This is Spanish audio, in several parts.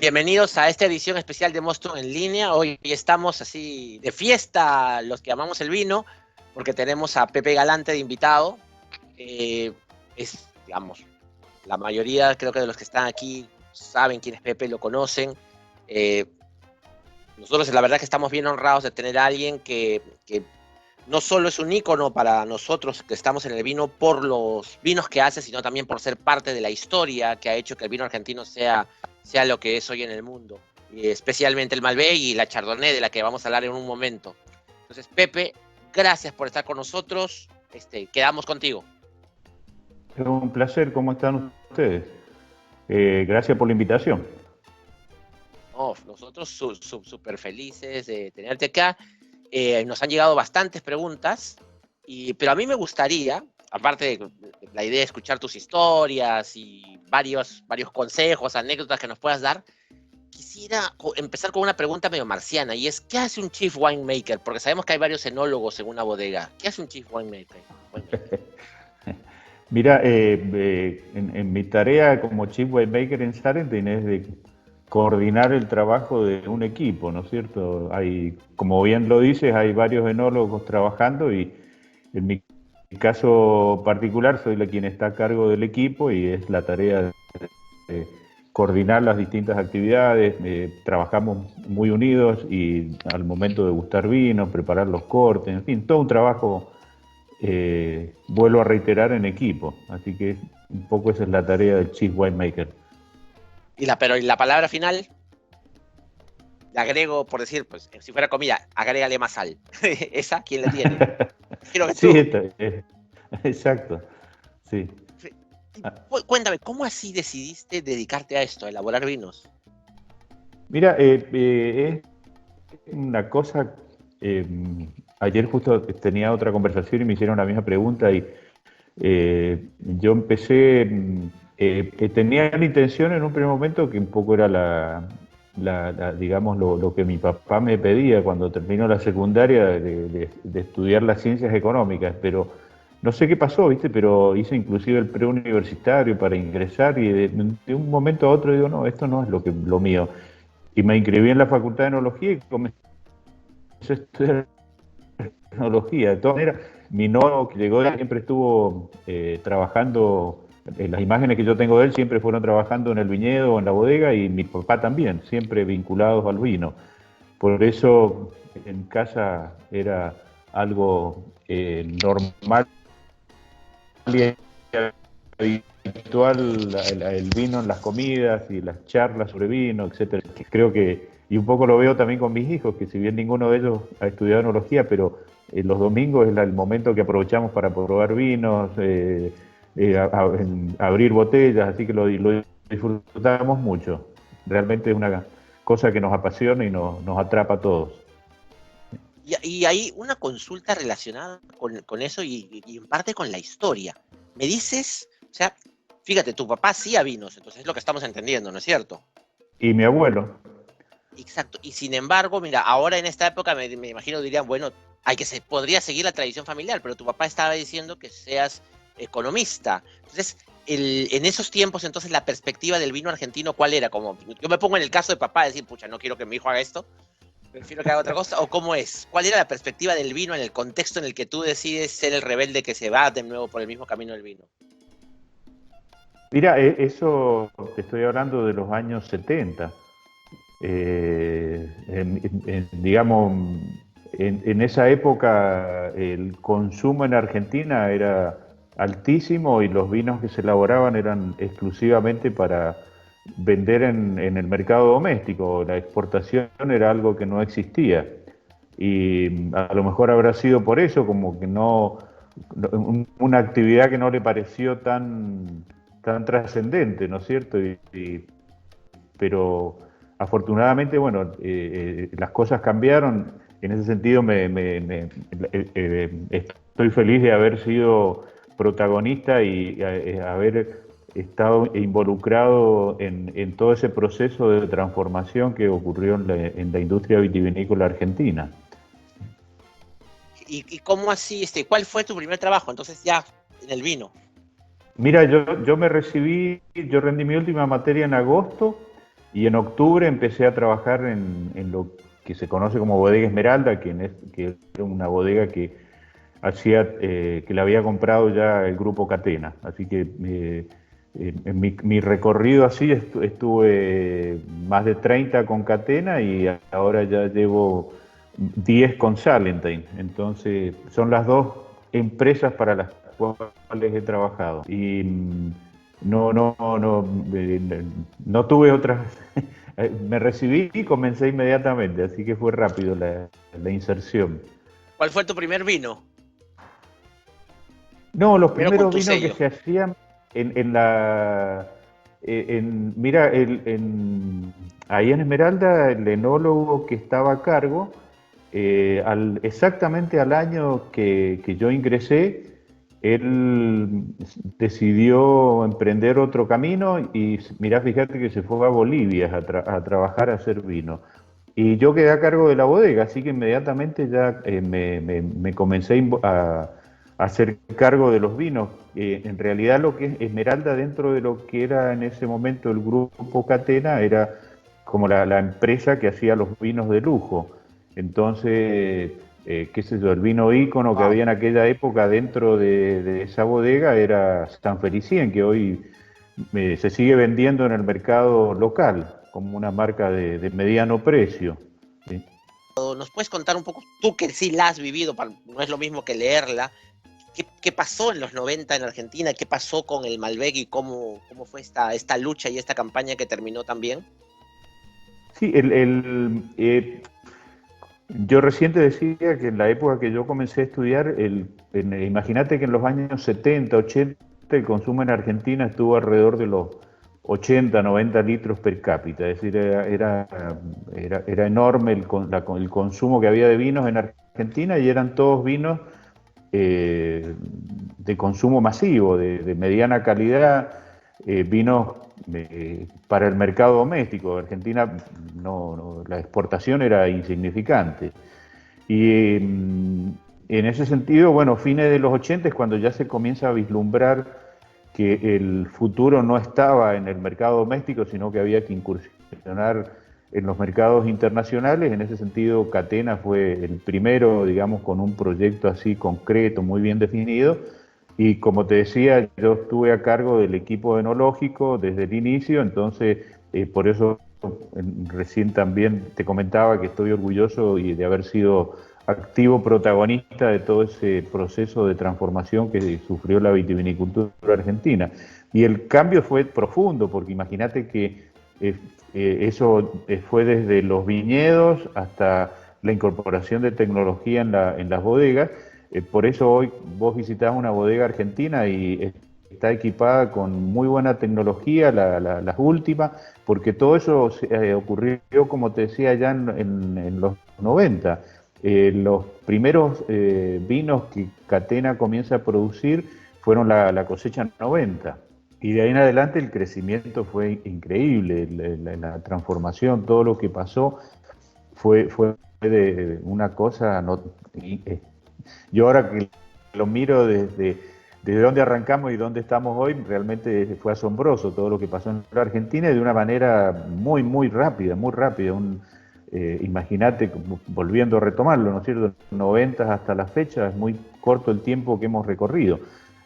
Bienvenidos a esta edición especial de Mosto en línea. Hoy estamos así de fiesta, los que amamos el vino, porque tenemos a Pepe Galante de invitado. Digamos, la mayoría creo que de los que están aquí saben quién es Pepe, lo conocen. Eh, Nosotros la verdad que estamos bien honrados de tener a alguien que no solo es un ícono para nosotros que estamos en el vino por los vinos que hace, sino también por ser parte de la historia que ha hecho que el vino argentino sea lo que es hoy en el mundo. Y especialmente el Malbec y la Chardonnay, de la que vamos a hablar en un momento. Entonces, Pepe, gracias por estar con nosotros. Quedamos contigo. Es un placer, ¿cómo están ustedes? Gracias por la invitación. Oh, nosotros súper felices de tenerte acá. Nos han llegado bastantes preguntas, pero a mí me gustaría, aparte de la idea de escuchar tus historias y varios consejos, anécdotas que nos puedas dar, quisiera empezar con una pregunta medio marciana, y es, ¿qué hace un chief winemaker? Porque sabemos que hay varios enólogos en una bodega. ¿Qué hace un chief winemaker? Mira, en mi tarea como Chief Winemaker en Sarandon es de coordinar el trabajo de un equipo, ¿no es cierto? Hay, como bien lo dices, hay varios enólogos trabajando y en mi caso particular soy la quien está a cargo del equipo y es la tarea de coordinar las distintas actividades. Trabajamos muy unidos y al momento de gustar vino, preparar los cortes, en fin, todo un trabajo, vuelvo a reiterar, en equipo. Así que un poco esa es la tarea del Chief Winemaker. Pero ¿y la palabra final? Le agrego, por decir, pues, si fuera comida, agrégale más sal. ¿Esa quién la tiene? Creo que Sí, tú. exacto. Sí. Cuéntame, ¿cómo así decidiste dedicarte a esto, a elaborar vinos? Mira, es una cosa. eh, Ayer justo tenía otra conversación y me hicieron la misma pregunta y yo empecé, tenía la intención en un primer momento que un poco era digamos, lo que mi papá me pedía cuando terminó la secundaria de estudiar las ciencias económicas, pero no sé qué pasó, ¿viste? Pero hice inclusive el preuniversitario para ingresar y de un momento a otro digo, no, esto no es lo mío. Y me inscribí en la Facultad de Enología y comencé a estudiar tecnología. De todas maneras, mi novio que llegó siempre estuvo trabajando, las imágenes que yo tengo de él siempre fueron trabajando en el viñedo o en la bodega y mi papá también, siempre vinculados al vino. Por eso en casa era algo normal y habitual el vino en las comidas y las charlas sobre vino, etcétera. Creo que, y un poco lo veo también con mis hijos, que si bien ninguno de ellos ha estudiado enología, pero los domingos es el momento que aprovechamos para probar vinos, abrir botellas, así que lo disfrutamos mucho. Realmente es una cosa que nos apasiona y nos atrapa a todos. Y hay una consulta relacionada con eso y en parte con la historia. Me dices, o sea, fíjate, tu papá hacía vinos, entonces es lo que estamos entendiendo, ¿no es cierto? Y mi abuelo. Exacto. Y sin embargo, mira, ahora en esta época me imagino dirían, bueno, podría seguir la tradición familiar, pero tu papá estaba diciendo que seas economista. Entonces, en esos tiempos, entonces, la perspectiva del vino argentino, ¿cuál era? Como, yo me pongo en el caso de papá, decir, pucha, no quiero que mi hijo haga esto, prefiero que haga otra cosa, o cómo es, ¿cuál era la perspectiva del vino en el contexto en el que tú decides ser el rebelde que se va de nuevo por el mismo camino del vino? Mira, eso te estoy hablando de los años 70. Digamos, en esa época el consumo en Argentina era altísimo y los vinos que se elaboraban eran exclusivamente para vender en el mercado doméstico. La exportación era algo que no existía. Y a lo mejor habrá sido por eso, como que una actividad que no le pareció tan trascendente, ¿no es cierto? Pero afortunadamente, bueno, las cosas cambiaron. En ese sentido, estoy feliz de haber sido protagonista y haber estado involucrado en todo ese proceso de transformación que ocurrió en la industria vitivinícola argentina. ¿Y cómo así, cuál fue tu primer trabajo? Entonces ya en el vino. Mira, yo me recibí, yo rendí mi última materia en agosto Y en octubre empecé a trabajar en lo que se conoce como Bodega Esmeralda, que era una bodega que que la había comprado ya el grupo Catena. Así que en mi recorrido así estuve más de 30 con Catena y ahora ya llevo 10 con Salentine. Entonces son las dos empresas para las cuales he trabajado. Y no tuve otras. Me recibí y comencé inmediatamente, así que fue rápido la inserción. ¿Cuál fue tu primer vino? No, los Primero con primeros tu vinos que sello. se hacían en la... mira, ahí en Esmeralda, el enólogo que estaba a cargo, exactamente al año que yo ingresé, él decidió emprender otro camino y mirá, fíjate que se fue a Bolivia a trabajar a hacer vino. Y yo quedé a cargo de la bodega, así que inmediatamente ya me comencé a hacer cargo de los vinos. En realidad lo que es Esmeralda dentro de lo que era en ese momento el grupo Catena era como la empresa que hacía los vinos de lujo. Entonces, qué sé yo, el vino ícono que Wow. había en aquella época dentro de esa bodega era San Felicien, que hoy se sigue vendiendo en el mercado local como una marca de mediano precio. ¿Sí? ¿Nos puedes contar un poco, tú que sí la has vivido, no es lo mismo que leerla, qué pasó en los 90 en Argentina? ¿Qué pasó con el Malbec y cómo fue esta lucha y esta campaña que terminó también? Sí, yo recién te decía que en la época que yo comencé a estudiar, imagínate que en los años 70, 80, el consumo en Argentina estuvo alrededor de los 80, 90 litros per cápita, es decir, era enorme el consumo que había de vinos en Argentina y eran todos vinos de consumo masivo, de mediana calidad, vinos para el mercado doméstico. Argentina la exportación era insignificante. Y en ese sentido, bueno, fines de los 80 es cuando ya se comienza a vislumbrar que el futuro no estaba en el mercado doméstico, sino que había que incursionar en los mercados internacionales. En ese sentido, Catena fue el primero, digamos, con un proyecto así concreto, muy bien definido. Y como te decía, yo estuve a cargo del equipo enológico desde el inicio, entonces por eso recién también te comentaba que estoy orgulloso de haber sido activo protagonista de todo ese proceso de transformación que sufrió la vitivinicultura argentina. Y el cambio fue profundo, porque imagínate que eso fue desde los viñedos hasta la incorporación de tecnología en las bodegas. Por eso hoy vos visitás una bodega argentina y está equipada con muy buena tecnología, las últimas, porque todo eso ocurrió, como te decía, ya en los 90. Los primeros vinos que Catena comienza a producir fueron la cosecha 90. Y de ahí en adelante el crecimiento fue increíble, la transformación, todo lo que pasó fue de una cosa. Yo ahora que lo miro desde dónde arrancamos y dónde estamos hoy, realmente fue asombroso todo lo que pasó en la Argentina y de una manera muy, muy rápida, muy rápida. Imagínate, volviendo a retomarlo, ¿no es cierto? 90 hasta la fecha, es muy corto el tiempo que hemos recorrido.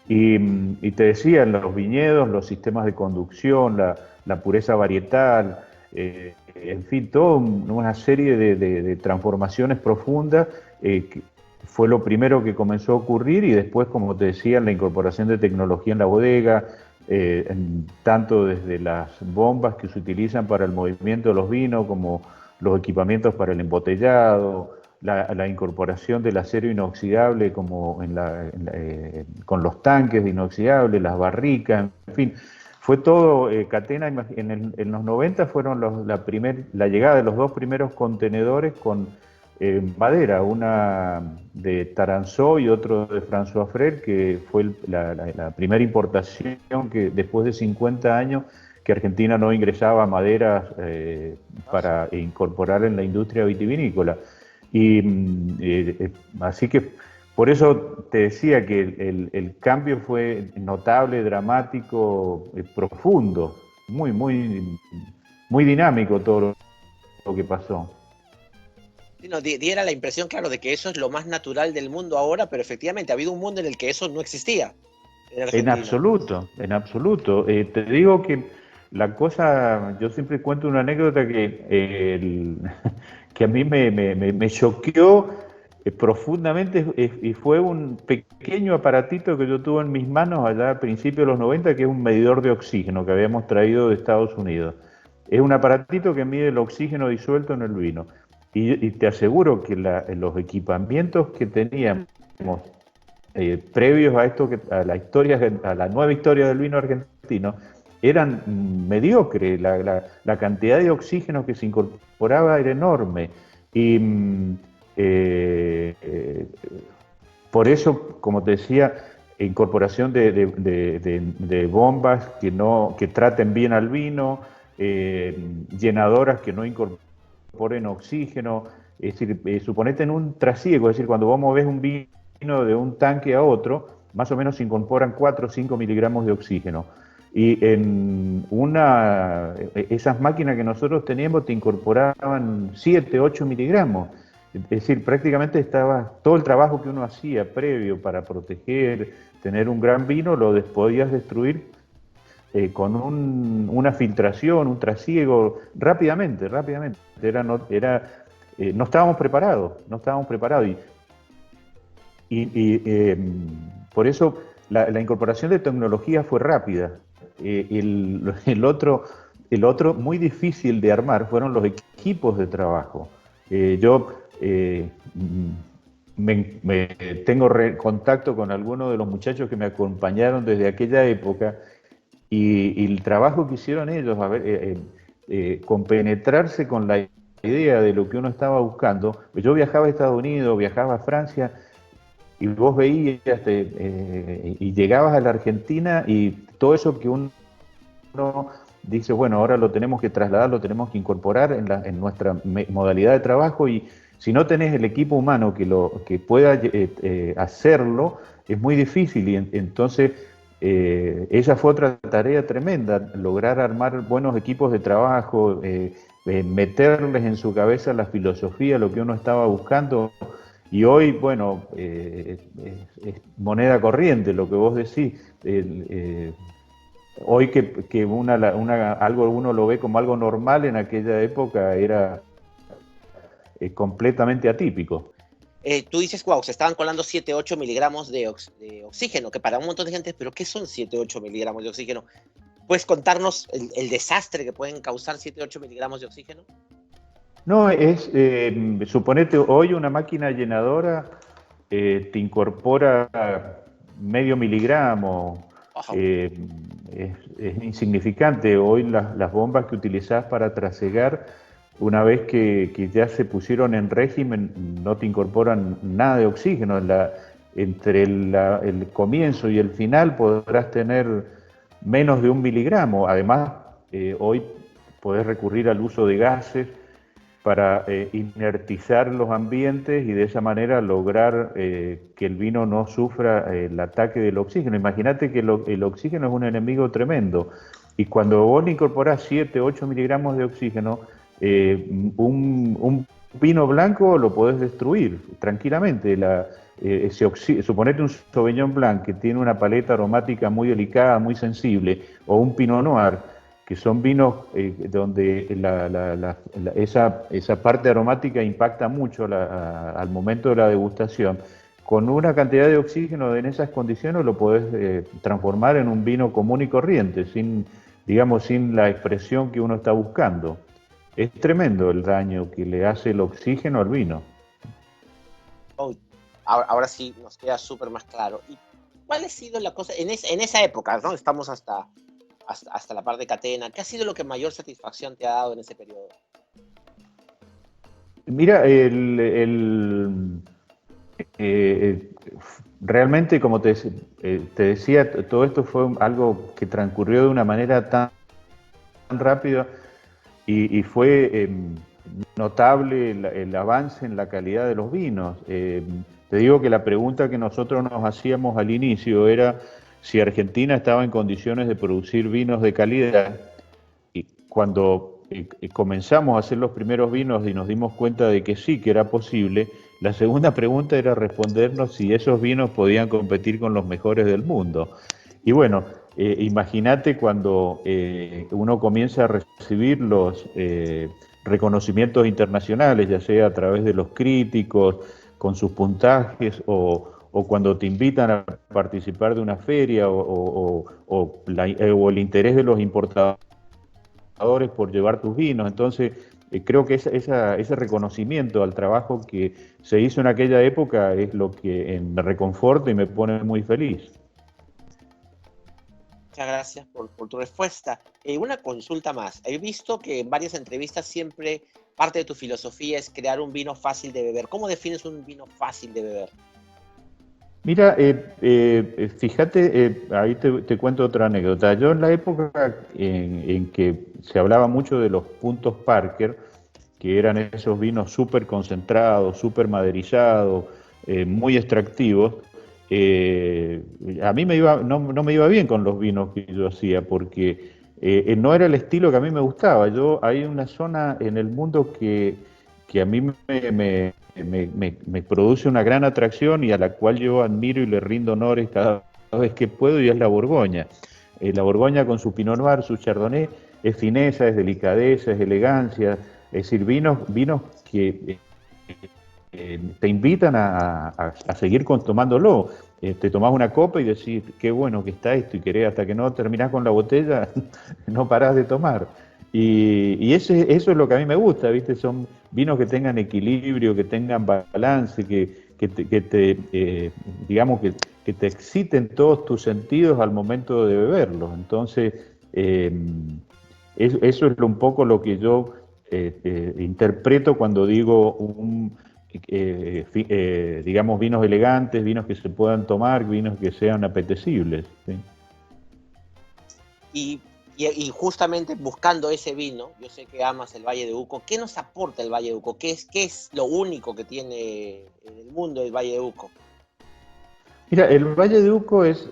Y te decía, los viñedos, los sistemas de conducción, la pureza varietal, en fin, toda una serie de transformaciones profundas que fue lo primero que comenzó a ocurrir y después, como te decía, la incorporación de tecnología en la bodega, tanto desde las bombas que se utilizan para el movimiento de los vinos como los equipamientos para el embotellado, la incorporación del acero inoxidable como con los tanques de inoxidable, las barricas, en fin. Fue todo, Catena en los 90 fueron la llegada de los dos primeros contenedores con madera, una de Taranzó y otro de François Frère, que fue la primera importación que después de 50 años que Argentina no ingresaba madera para incorporar en la industria vitivinícola. Y así que por eso te decía que el cambio fue notable, dramático, profundo, muy, muy, muy dinámico todo lo que pasó. Sí, no, diera la impresión, claro, de que eso es lo más natural del mundo ahora, pero efectivamente ha habido un mundo en el que eso no existía en En Argentina. absoluto, en absoluto. Te digo que la cosa, yo siempre cuento una anécdota que a mí me choqueó profundamente y fue un pequeño aparatito que yo tuve en mis manos allá a principios de los 90, que es un medidor de oxígeno que habíamos traído de Estados Unidos. Es un aparatito que mide el oxígeno disuelto en el vino. Y te aseguro que los equipamientos que teníamos previos a esto, a la historia, a la nueva historia del vino argentino, eran mediocres. La cantidad de oxígeno que se incorporaba era enorme. Y eh, eh, por eso, como te decía, incorporación de bombas que traten bien al vino, llenadoras que no incorporen oxígeno. Es decir, suponete en un trasiego, es decir, cuando vos movés un vino de un tanque a otro, más o menos se incorporan 4 o 5 miligramos de oxígeno. Y esas máquinas que nosotros teníamos te incorporaban 7, 8 miligramos. Es decir, prácticamente estaba todo el trabajo que uno hacía previo para proteger, tener un gran vino, podías destruir una filtración, un trasiego, rápidamente, rápidamente. No estábamos preparados, no estábamos preparados. Por eso la incorporación de tecnología fue rápida. El otro muy difícil de armar fueron los equipos de trabajo. Yo tengo contacto con algunos de los muchachos que me acompañaron desde aquella época y el trabajo que hicieron ellos, compenetrarse con la idea de lo que uno estaba buscando. Yo viajaba a Estados Unidos, viajaba a Francia, y vos veías y llegabas a la Argentina y todo eso que uno dice, bueno, ahora lo tenemos que trasladar, lo tenemos que incorporar en nuestra modalidad de trabajo, y si no tenés el equipo humano que pueda hacerlo, es muy difícil. Y entonces esa fue otra tarea tremenda, lograr armar buenos equipos de trabajo, meterles en su cabeza la filosofía, lo que uno estaba buscando. Y hoy, bueno, es moneda corriente lo que vos decís. Hoy que algo uno lo ve como algo normal, en aquella época era completamente atípico. Tú dices, wow, se estaban colando 7, 8 miligramos de oxígeno, que para un montón de gente, pero ¿qué son 7, 8 miligramos de oxígeno? ¿Puedes contarnos el desastre que pueden causar 7, 8 miligramos de oxígeno? No, suponete, hoy una máquina llenadora te incorpora medio miligramo, Wow. eh, es insignificante. Hoy las bombas que utilizás para trasegar, una vez que ya se pusieron en régimen, no te incorporan nada de oxígeno. Entre el comienzo y el final podrás tener menos de 1 miligramo. Además, hoy podés recurrir al uso de gases para inertizar los ambientes y de esa manera lograr que el vino no sufra el ataque del oxígeno. Imagínate que el oxígeno es un enemigo tremendo, y cuando vos le incorporás 7, 8 miligramos de oxígeno, un vino blanco lo podés destruir tranquilamente. Suponete un Sauvignon Blanc que tiene una paleta aromática muy delicada, muy sensible, o un Pinot Noir, que son vinos donde esa parte aromática impacta mucho al momento de la degustación. Con una cantidad de oxígeno en esas condiciones lo podés transformar en un vino común y corriente, sin la expresión que uno está buscando. Es tremendo el daño que le hace el oxígeno al vino. Oh, ahora sí nos queda súper más claro. ¿Y cuál ha sido la cosa en esa época, ¿no? Estamos hasta la parte de catena. ¿Qué ha sido lo que mayor satisfacción te ha dado en ese periodo? Mira, realmente, como te decía, todo esto fue algo que transcurrió de una manera tan rápida, y fue notable el avance en la calidad de los vinos. Te digo que la pregunta que nosotros nos hacíamos al inicio era si Argentina estaba en condiciones de producir vinos de calidad, y cuando comenzamos a hacer los primeros vinos y nos dimos cuenta de que sí, que era posible, la segunda pregunta era respondernos si esos vinos podían competir con los mejores del mundo. Y bueno, imagínate cuando uno comienza a recibir los reconocimientos internacionales, ya sea a través de los críticos, con sus puntajes, o cuando te invitan a participar de una feria, o el interés de los importadores por llevar tus vinos. Entonces, creo que ese reconocimiento al trabajo que se hizo en aquella época es lo que me reconforta y me pone muy feliz. Muchas gracias por tu respuesta. Una consulta más. He visto que en varias entrevistas siempre parte de tu filosofía es crear un vino fácil de beber. ¿Cómo defines un vino fácil de beber? Mira, fíjate, ahí te cuento otra anécdota. Yo en la época en que se hablaba mucho de los puntos Parker, que eran esos vinos súper concentrados, súper maderizados, muy extractivos, a mí no me iba bien con los vinos que yo hacía, porque no era el estilo que a mí me gustaba. Hay una zona en el mundo que a mí me produce una gran atracción y a la cual yo admiro y le rindo honores cada vez que puedo, y es la Borgoña. La Borgoña con su Pinot Noir, su Chardonnay, es fineza, es delicadeza, es elegancia, es decir, vinos que te invitan a seguir tomándolo. Te tomás una copa y decís, qué bueno que está esto, y querés, hasta que no terminás con la botella, no parás de tomar. Eso es lo que a mí me gusta, ¿viste? Son vinos que tengan equilibrio, que tengan balance, digamos, que te exciten todos tus sentidos al momento de beberlos. Entonces, eso es un poco lo que yo interpreto cuando digo digamos, vinos elegantes, vinos que se puedan tomar, vinos que sean apetecibles, ¿sí? Y justamente buscando ese vino, yo sé que amas el Valle de Uco. ¿Qué nos aporta el Valle de Uco? ¿Qué es lo único que tiene en el mundo el Valle de Uco? Mira, el Valle de Uco es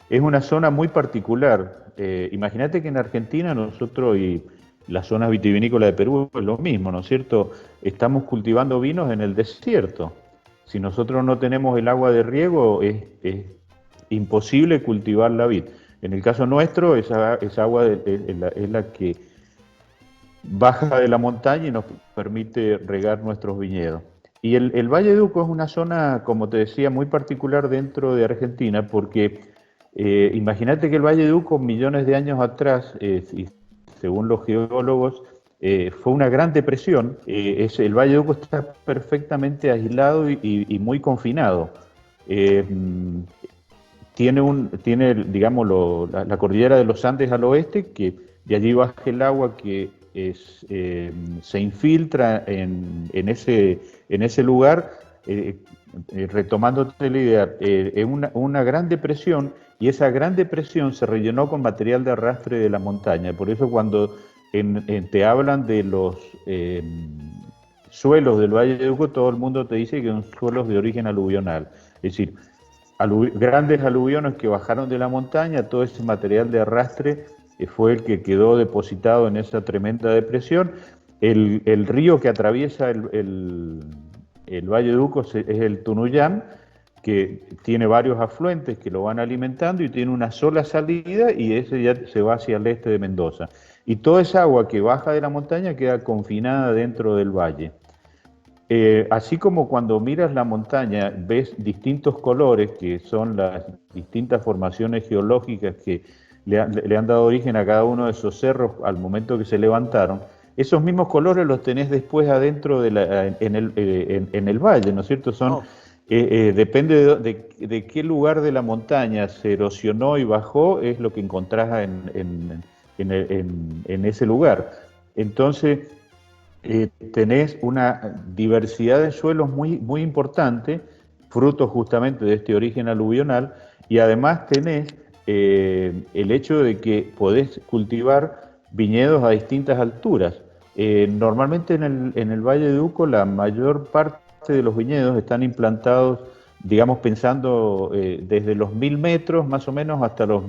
una zona muy particular. Imagínate que en Argentina nosotros y las zonas vitivinícolas de Perú es lo mismo, ¿no es cierto? Estamos cultivando vinos en el desierto. Si nosotros no tenemos el agua de riego, es imposible cultivar la vid. En el caso nuestro, esa agua es la que baja de la montaña y nos permite regar nuestros viñedos. Y el Valle de Uco es una zona, como te decía, muy particular dentro de Argentina, porque imagínate que el Valle de Uco, millones de años atrás, y según los geólogos, fue una gran depresión. El Valle de Uco está perfectamente aislado y muy confinado. Tiene digamos, la cordillera de los Andes al oeste, que de allí baja el agua que se infiltra en ese lugar, retomándote la idea, una gran depresión, y esa gran depresión se rellenó con material de arrastre de la montaña. Por eso cuando te hablan de los suelos del Valle de Uco, todo el mundo te dice que son suelos de origen aluvional. Es decir, grandes aluviones que bajaron de la montaña, todo ese material de arrastre fue el que quedó depositado en esa tremenda depresión. El río que atraviesa el Valle de Uco es el Tunuyán, que tiene varios afluentes que lo van alimentando y tiene una sola salida, y ese ya se va hacia el este de Mendoza. Y toda esa agua que baja de la montaña queda confinada dentro del valle. Así como cuando miras la montaña ves distintos colores, que son las distintas formaciones geológicas que le han dado origen a cada uno de esos cerros al momento que se levantaron, esos mismos colores los tenés después adentro en el valle, ¿no es cierto? Depende de qué lugar de la montaña se erosionó y bajó, es lo que encontrás en ese lugar. Entonces, tenés una diversidad de suelos muy, muy importante, fruto justamente de este origen aluvional, y además tenés el hecho de que podés cultivar viñedos a distintas alturas. Normalmente en el Valle de Uco la mayor parte de los viñedos están implantados, digamos, pensando desde los 1000 metros más o menos hasta los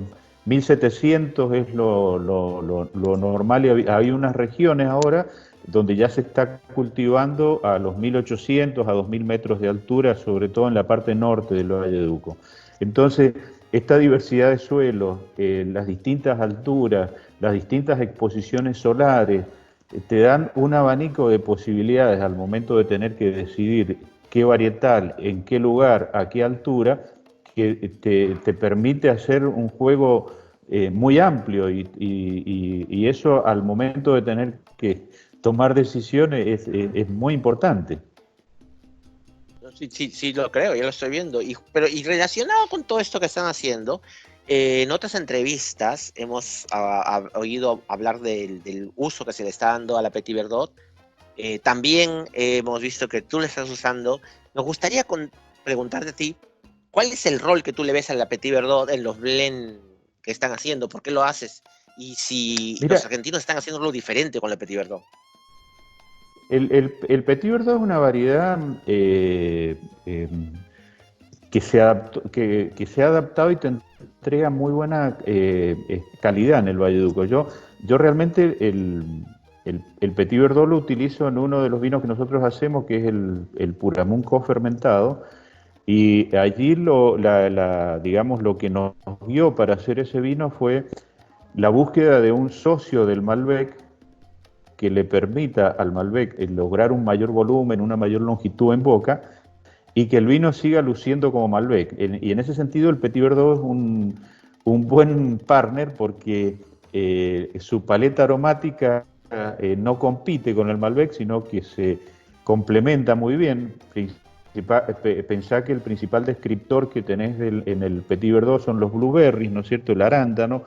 1700 es lo normal, y hay unas regiones ahora donde ya se está cultivando a los 1800, a 2000 metros de altura, sobre todo en la parte norte del Valle de Uco. Entonces, esta diversidad de suelos, las distintas alturas, las distintas exposiciones solares, te dan un abanico de posibilidades al momento de tener que decidir qué varietal, en qué lugar, a qué altura, que te permite hacer un juego muy amplio, y eso al momento de tener que tomar decisiones es muy importante. Sí, sí, sí, lo creo, ya lo estoy viendo. Y relacionado con todo esto que están haciendo, en otras entrevistas hemos oído hablar del uso que se le está dando a la Petit Verdot. También hemos visto que tú le estás usando. Nos gustaría preguntarte a ti, ¿cuál es el rol que tú le ves a la Petit Verdot en los blend que están haciendo? ¿Por qué lo haces? Y si los Mira, argentinos están haciendo algo diferente con la Petit Verdot. el Petit Verdot es una variedad eh, que se ha adaptado y te entrega muy buena calidad en el Valleduco. Yo realmente el Petit Verdot lo utilizo en uno de los vinos que nosotros hacemos, que es el Puramun fermentado, y allí digamos, lo que nos dio para hacer ese vino fue la búsqueda de un socio del Malbec que le permita al Malbec lograr un mayor volumen, una mayor longitud en boca, y que el vino siga luciendo como Malbec. Y en ese sentido el Petit Verdot es un buen partner, porque su paleta aromática no compite con el Malbec, sino que se complementa muy bien. Pensá que el principal descriptor que tenés en el Petit Verdot son los blueberries, ¿no es cierto?, el arándano,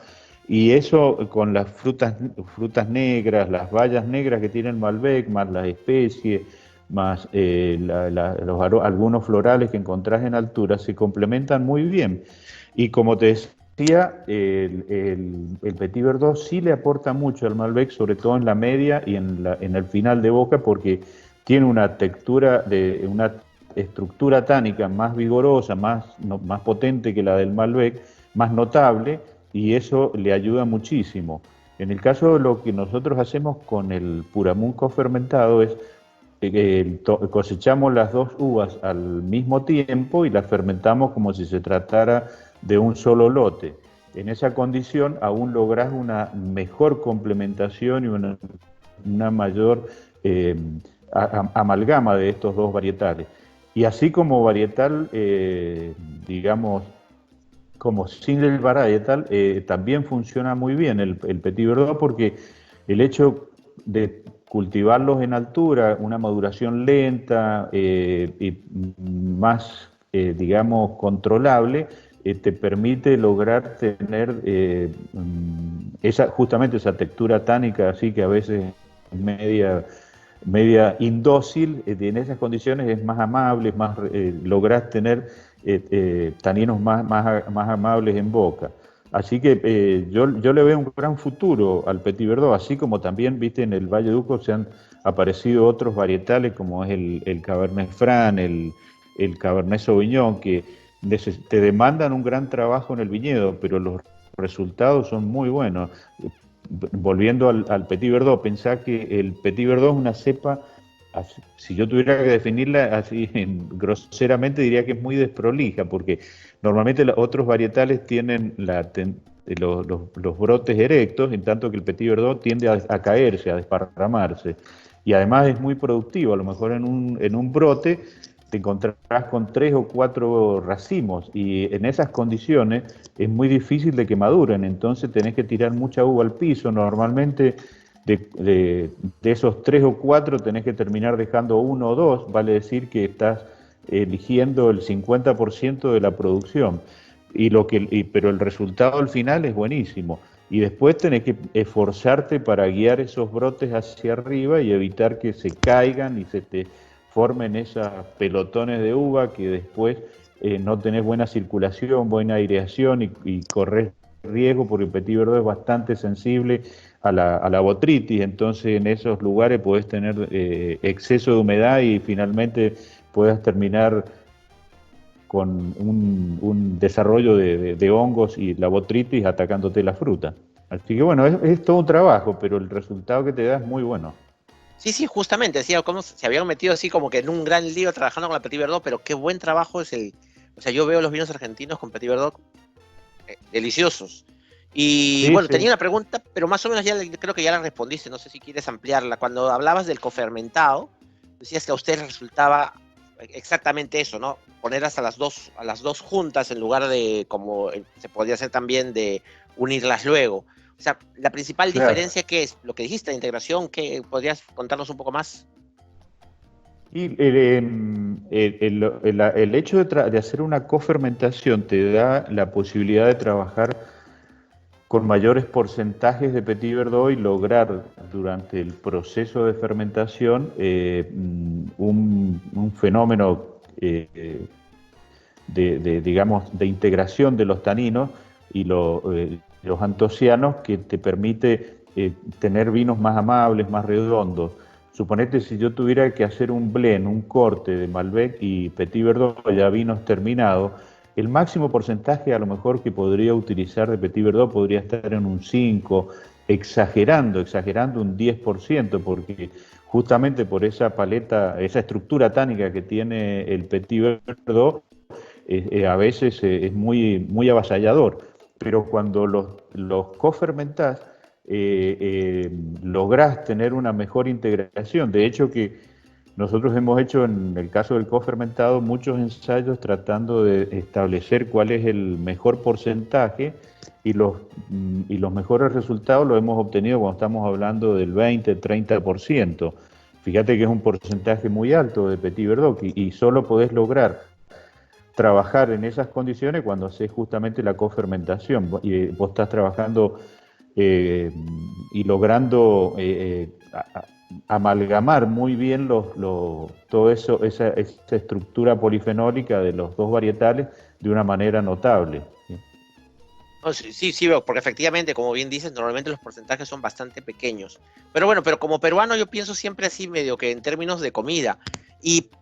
y eso con las frutas negras, las bayas negras que tiene el Malbec, más las especies, más algunos florales que encontrás en altura, se complementan muy bien. Y como te decía, el Petit Verdot sí le aporta mucho al Malbec, sobre todo en la media y en el final de boca, porque tiene una textura, una estructura tánica más vigorosa, más potente que la del Malbec, más notable, y eso le ayuda muchísimo. En el caso de lo que nosotros hacemos con el Puramun fermentado es cosechamos las dos uvas al mismo tiempo y las fermentamos como si se tratara de un solo lote. En esa condición aún lográs una mejor complementación y una mayor amalgama de estos dos varietales. Y así como varietal, digamos, como single varietal, también funciona muy bien el Petit Verdot, porque el hecho de cultivarlos en altura, una maduración lenta y más, digamos, controlable, te permite lograr tener justamente esa textura tánica, así que a veces media indócil. En esas condiciones es más amable, lográs tener taninos más amables en boca. Así que yo le veo un gran futuro al Petit Verdot, así como también, viste, en el Valle de Uco se han aparecido otros varietales como es el Cabernet Franc, el Cabernet Sauvignon, que te demandan un gran trabajo en el viñedo, pero los resultados son muy buenos. Volviendo al Petit Verdot, pensá que el Petit Verdot es una cepa, si yo tuviera que definirla así groseramente, diría que es muy desprolija, porque normalmente los otros varietales tienen los brotes erectos, en tanto que el Petit Verdot tiende a caerse, a desparramarse. Y además es muy productivo, a lo mejor en un brote te encontrarás con 3 o 4 racimos, y en esas condiciones es muy difícil de que maduren, entonces tenés que tirar mucha uva al piso. Normalmente de esos 3 o 4 tenés que terminar dejando 1 o 2, vale decir que estás eligiendo el 50% de la producción, pero el resultado al final es buenísimo. Y después tenés que esforzarte para guiar esos brotes hacia arriba y evitar que se caigan y se te formen esos pelotones de uva que después no tenés buena circulación, buena aireación, y corres riesgo, porque el Petit Verdot es bastante sensible a la botritis. Entonces en esos lugares podés tener exceso de humedad y finalmente puedas terminar con un desarrollo de hongos y la botrytis atacándote la fruta. Así que bueno, es todo un trabajo, pero el resultado que te da es muy bueno. Sí, sí, justamente, decía cómo se habían metido así como que en un gran lío trabajando con la Petit Verdot, pero qué buen trabajo es el... O sea, yo veo los vinos argentinos con Petit Verdot deliciosos. Y Sí, bueno, sí. tenía una pregunta, pero más o menos creo que ya la respondiste, no sé si quieres ampliarla. Cuando hablabas del cofermentado, decías que a usted resultaba exactamente eso, ¿no? Ponerlas a las dos juntas en lugar de, como se podría hacer también, de unirlas luego. O sea, la principal Claro. diferencia que es lo que dijiste de integración, que podrías contarnos un poco más. Y el hecho de hacer una cofermentación te da la posibilidad de trabajar con mayores porcentajes de Petit Verdot y lograr durante el proceso de fermentación un fenómeno digamos, de integración de los taninos y los antocianos que te permite tener vinos más amables, más redondos. Suponete si yo tuviera que hacer un blend, un corte de Malbec y Petit Verdot, ya vinos terminados, el máximo porcentaje a lo mejor que podría utilizar de Petit Verdot podría estar en un 5, exagerando un 10%, porque justamente por esa paleta, esa estructura tánica que tiene el Petit Verdot, a veces es muy avasallador, pero cuando los cofermentás, lográs tener una mejor integración. De hecho, que nosotros hemos hecho en el caso del cofermentado muchos ensayos tratando de establecer cuál es el mejor porcentaje y los mejores resultados los hemos obtenido cuando estamos hablando del 20-30%. Fíjate que es un porcentaje muy alto de Petit Verdot y solo podés lograr trabajar en esas condiciones cuando haces justamente la cofermentación. Y vos estás trabajando y logrando amalgamar muy bien todo eso, esa estructura polifenólica de los dos varietales de una manera notable. ¿Sí? No, sí, sí, sí, porque efectivamente, como bien dices, normalmente los porcentajes son bastante pequeños. Pero bueno, pero como peruano yo pienso siempre así, medio que en términos de comida.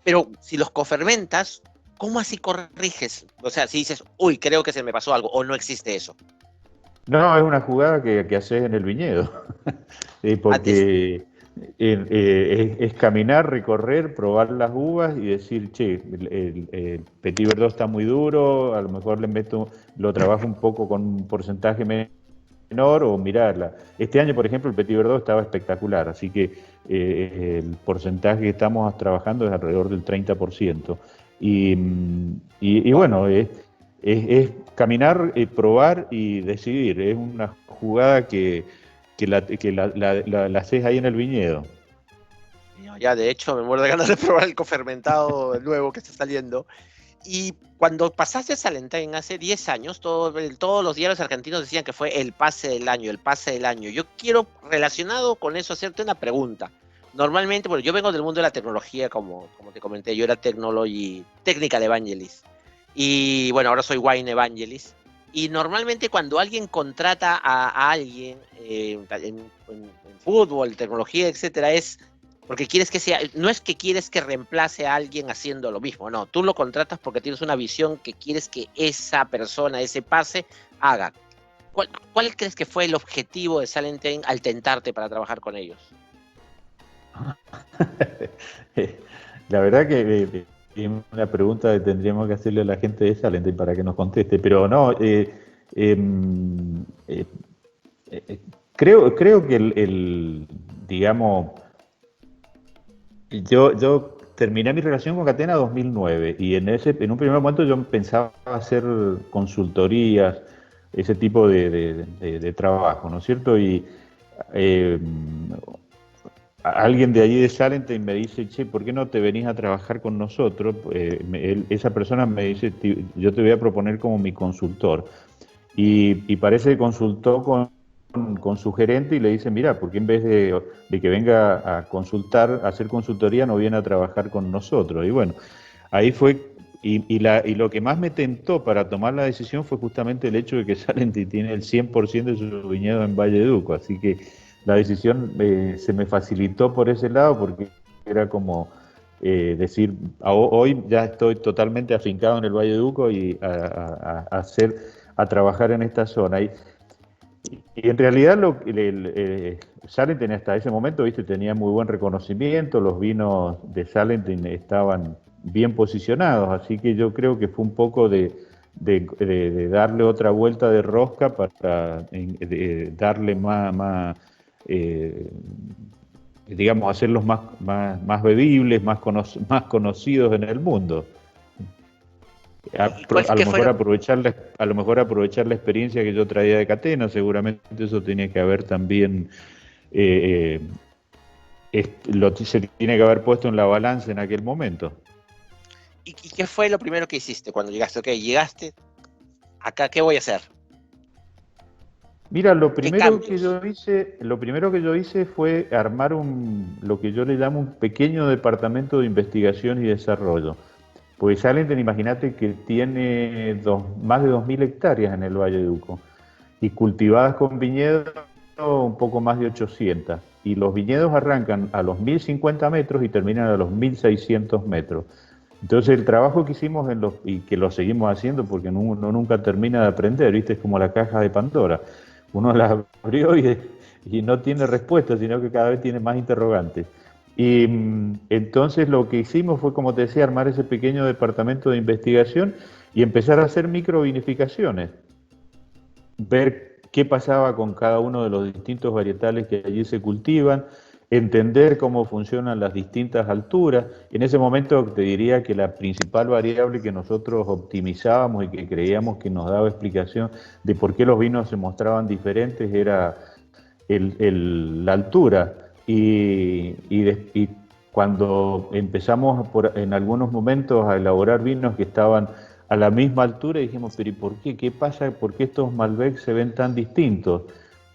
Pero si los cofermentas, ¿cómo así corriges? O sea, si dices, uy, creo que se me pasó algo, o no existe eso. No, es una jugada que haces en el viñedo, Antes, porque es caminar, recorrer, probar las uvas y decir, che, el Petit Verdot está muy duro, a lo mejor lo trabajo un poco con un porcentaje menor o mirarla. Este año, por ejemplo, el Petit Verdot estaba espectacular, así que el porcentaje que estamos trabajando es alrededor del 30%. Y wow. bueno, es caminar, probar y decidir. Es una jugada que la haces ahí en el viñedo. Ya, de hecho, me muero de ganas de probar el cofermentado nuevo que está saliendo. Y cuando pasaste a Salentine hace 10 años, todos los diarios argentinos decían que fue el pase del año, el pase del año. Yo quiero, relacionado con eso, hacerte una pregunta. Normalmente, bueno, yo vengo del mundo de la tecnología, como te comenté, yo era Technical Evangelist. Y bueno, ahora soy Wine Evangelist. Y normalmente cuando alguien contrata a alguien en fútbol, tecnología, etcétera, es porque quieres que sea, no es que quieres que reemplace a alguien haciendo lo mismo, no, tú lo contratas porque tienes una visión que quieres que esa persona, ese pase, haga. ¿Cuál crees que fue el objetivo de Salentine al tentarte para trabajar con ellos? La verdad que es una pregunta que tendríamos que hacerle a la gente de Salentine para que nos conteste, pero no, em, creo que digamos, yo terminé mi relación con Catena en 2009 y en un primer momento yo pensaba hacer consultorías, ese tipo de trabajo, ¿no es cierto? Y eh, alguien de allí de Salente me dice, che, ¿por qué no te venís a trabajar con nosotros? Esa persona me dice, yo te voy a proponer como mi consultor. Y parece que consultó con su gerente y le dice, mira, ¿por qué en vez de que venga a consultar, a hacer consultoría, no viene a trabajar con nosotros? Y bueno, ahí fue, y lo que más me tentó para tomar la decisión fue justamente el hecho de que Salenti tiene el 100% de su viñedo en Valle de Duco, así que la decisión se me facilitó por ese lado porque era como decir, hoy ya estoy totalmente afincado en el Valle de Uco y a trabajar en esta zona. Y en realidad Salentin hasta ese momento, viste, tenía muy buen reconocimiento, los vinos de Salentin estaban bien posicionados, así que yo creo que fue un poco de darle otra vuelta de rosca para darle eh, digamos, hacerlos más bebibles, más conocidos en el mundo. A lo ¿Qué mejor fueron? aprovechar la experiencia que yo traía de Catena, seguramente eso tenía que haber también, eh, se tiene que haber puesto en la balanza en aquel momento. ¿Y qué fue lo primero que hiciste cuando llegaste? Ok, llegaste acá, ¿qué voy a hacer? Mira, ¿Qué cambios? lo primero que yo hice fue armar lo que yo le llamo un pequeño departamento de investigación y desarrollo. Pues Salenten, imagínate que tiene más de 2.000 hectáreas en el Valle de Uco y cultivadas con viñedos un poco más de 800. Y los viñedos arrancan a los 1.050 metros y terminan a los 1.600 metros. Entonces el trabajo que hicimos y que lo seguimos haciendo porque uno nunca termina de aprender, ¿viste? Es como la caja de Pandora. Uno la abrió y no tiene respuesta, sino que cada vez tiene más interrogantes. Y entonces lo que hicimos fue, como te decía, armar ese pequeño departamento de investigación y empezar a hacer microvinificaciones, ver qué pasaba con cada uno de los distintos varietales que allí se cultivan, entender cómo funcionan las distintas alturas. En ese momento te diría que la principal variable que nosotros optimizábamos y que creíamos que nos daba explicación de por qué los vinos se mostraban diferentes era la altura. Y cuando empezamos en algunos momentos a elaborar vinos que estaban a la misma altura, dijimos, pero ¿y por qué? ¿Qué pasa? ¿Por qué estos Malbec se ven tan distintos?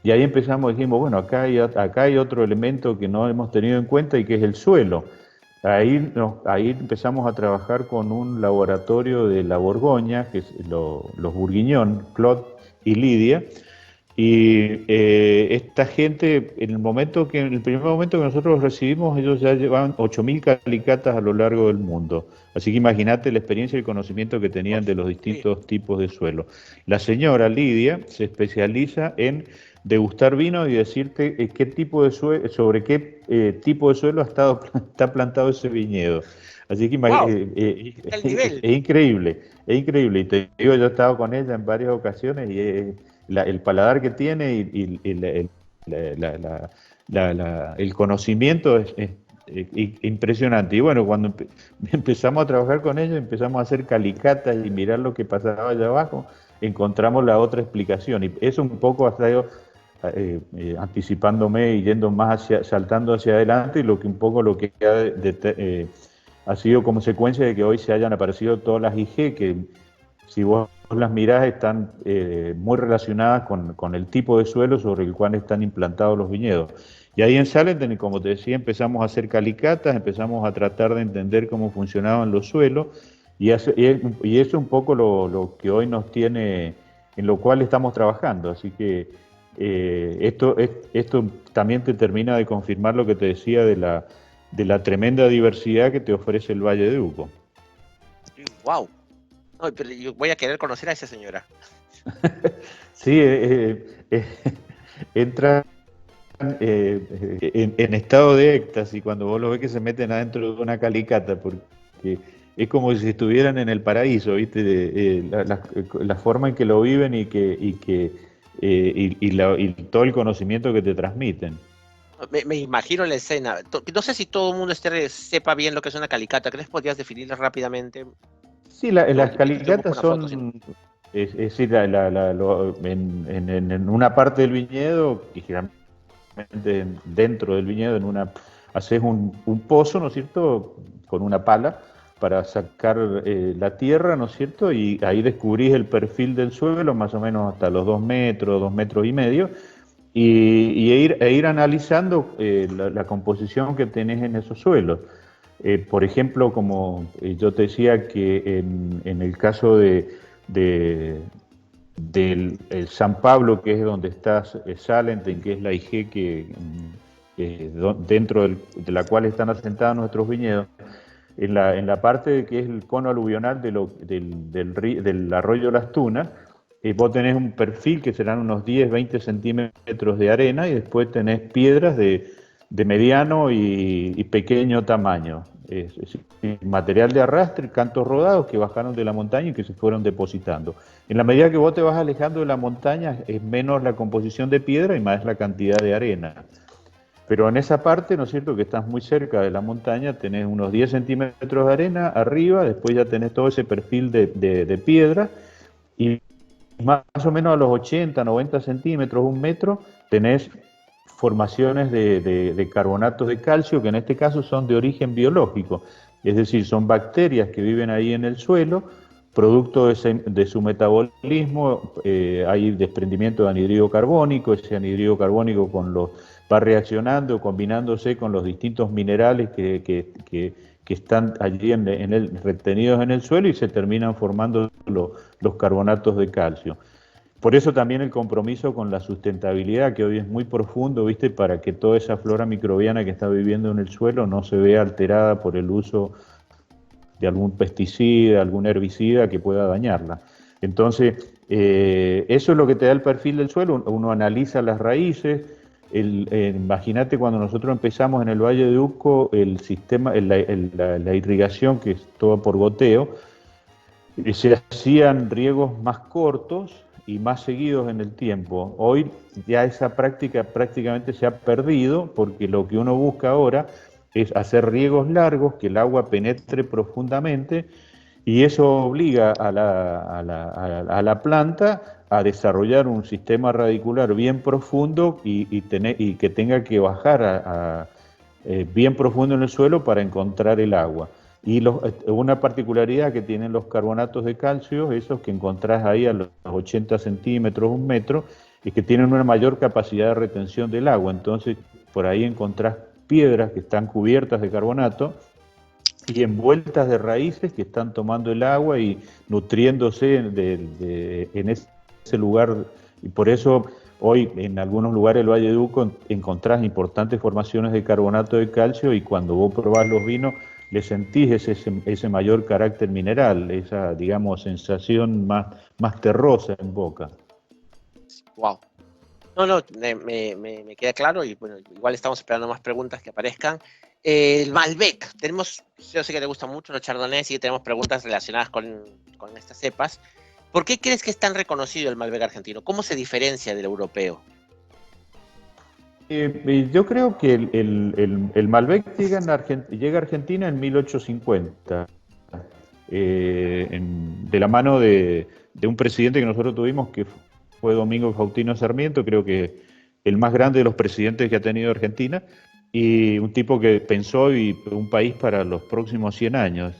Y ahí empezamos, dijimos, bueno, acá hay otro elemento que no hemos tenido en cuenta y que es el suelo. Ahí empezamos a trabajar con un laboratorio de la Borgoña, que es los Bourguignon, Claude y Lidia, y esta gente, en el primer momento que nosotros los recibimos, ellos ya llevaban 8.000 calicatas a lo largo del mundo. Así que imagínate la experiencia y el conocimiento que tenían de los Sí. distintos tipos de suelo. La señora Lidia se especializa en degustar vino y decirte qué tipo de sobre qué tipo de suelo está plantado ese viñedo. Así que ¡Wow! El nivel. es increíble, es increíble. Y te digo, yo he estado con ella en varias ocasiones y el paladar que tiene y el conocimiento es impresionante. Y bueno, cuando empezamos a trabajar con ellos, empezamos a hacer calicatas y mirar lo que pasaba allá abajo, encontramos la otra explicación. Y eso un poco hasta yo anticipándome y yendo saltando hacia adelante, y lo que ha sido consecuencia de que hoy se hayan aparecido todas las IG que, si vos las mirás, están muy relacionadas con el tipo de suelo sobre el cual están implantados los viñedos. Y ahí en Salenten, como te decía, empezamos a hacer calicatas, empezamos a tratar de entender cómo funcionaban los suelos, y eso es un poco lo que hoy nos tiene, en lo cual estamos trabajando. Así que esto también te termina de confirmar lo que te decía de la tremenda diversidad que te ofrece el Valle de Uco. ¡Wow! No, pero yo voy a querer conocer a esa señora. Sí, entran en estado de éxtasis cuando vos lo ves que se meten adentro de una calicata, porque es como si estuvieran en el paraíso, ¿viste? La forma en que lo viven y todo el conocimiento que te transmiten. Me imagino la escena. No sé si todo el mundo sepa bien lo que es una calicata. ¿Crees que podrías definirla rápidamente? Sí, No, las mientras yo busco calicatas una foto. son, es decir, en una parte del viñedo, y generalmente dentro del viñedo, haces un pozo, ¿no es cierto?, con una pala para sacar la tierra, ¿no es cierto?, y ahí descubrís el perfil del suelo, más o menos hasta los 2 metros, 2 metros y medio, e ir analizando la composición que tenés en esos suelos. Por ejemplo, como yo te decía que en el caso del el San Pablo, que es donde está Salenten, que es la IG dentro de la cual están asentados nuestros viñedos, en la parte que es el cono aluvional del arroyo Las Tunas, vos tenés un perfil que serán unos 10, 20 centímetros de arena y después tenés piedras de mediano y pequeño tamaño. Es material de arrastre, cantos rodados que bajaron de la montaña y que se fueron depositando. En la medida que vos te vas alejando de la montaña, es menos la composición de piedra y más la cantidad de arena. Pero en esa parte, ¿no es cierto?, que estás muy cerca de la montaña, tenés unos 10 centímetros de arena arriba, después ya tenés todo ese perfil de piedra, y más o menos a los 80, 90 centímetros, 1 metro, tenés formaciones de carbonatos de calcio, que en este caso son de origen biológico, es decir, son bacterias que viven ahí en el suelo, producto de su metabolismo, hay desprendimiento de anhídrido carbónico, ese anhídrido carbónico va reaccionando, combinándose con los distintos minerales que están allí retenidos en el suelo y se terminan formando los carbonatos de calcio. Por eso también el compromiso con la sustentabilidad, que hoy es muy profundo, ¿viste?, para que toda esa flora microbiana que está viviendo en el suelo no se vea alterada por el uso de algún pesticida, algún herbicida que pueda dañarla. Entonces, eso es lo que te da el perfil del suelo. Uno analiza las raíces. Imagínate cuando nosotros empezamos en el Valle de Uco, el sistema, la irrigación, que es toda por goteo, se hacían riegos más cortos y más seguidos en el tiempo. Hoy ya esa práctica prácticamente se ha perdido, porque lo que uno busca ahora es hacer riegos largos, que el agua penetre profundamente, y eso obliga a la planta a desarrollar un sistema radicular bien profundo y que tenga que bajar bien profundo en el suelo para encontrar el agua. Y una particularidad que tienen los carbonatos de calcio, esos que encontrás ahí a los 80 centímetros, 1 metro, es que tienen una mayor capacidad de retención del agua. Entonces, por ahí encontrás piedras que están cubiertas de carbonato y envueltas de raíces que están tomando el agua y nutriéndose en ese lugar. Y por eso hoy en algunos lugares del Valle de Uco encontrás importantes formaciones de carbonato de calcio, y cuando vos probás los vinos le sentís ese mayor carácter mineral, esa, digamos, sensación más terrosa en boca. Wow. No, me queda claro, y bueno, igual estamos esperando más preguntas que aparezcan. El Malbec, yo sé que te gusta mucho los chardonnays y tenemos preguntas relacionadas con estas cepas. ¿Por qué crees que es tan reconocido el Malbec argentino? ¿Cómo se diferencia del europeo? Yo creo que el Malbec llega a Argentina en 1850, de la mano de un presidente que nosotros tuvimos, que fue Domingo Faustino Sarmiento, creo que el más grande de los presidentes que ha tenido Argentina, y un tipo que pensó un país para los próximos 100 años,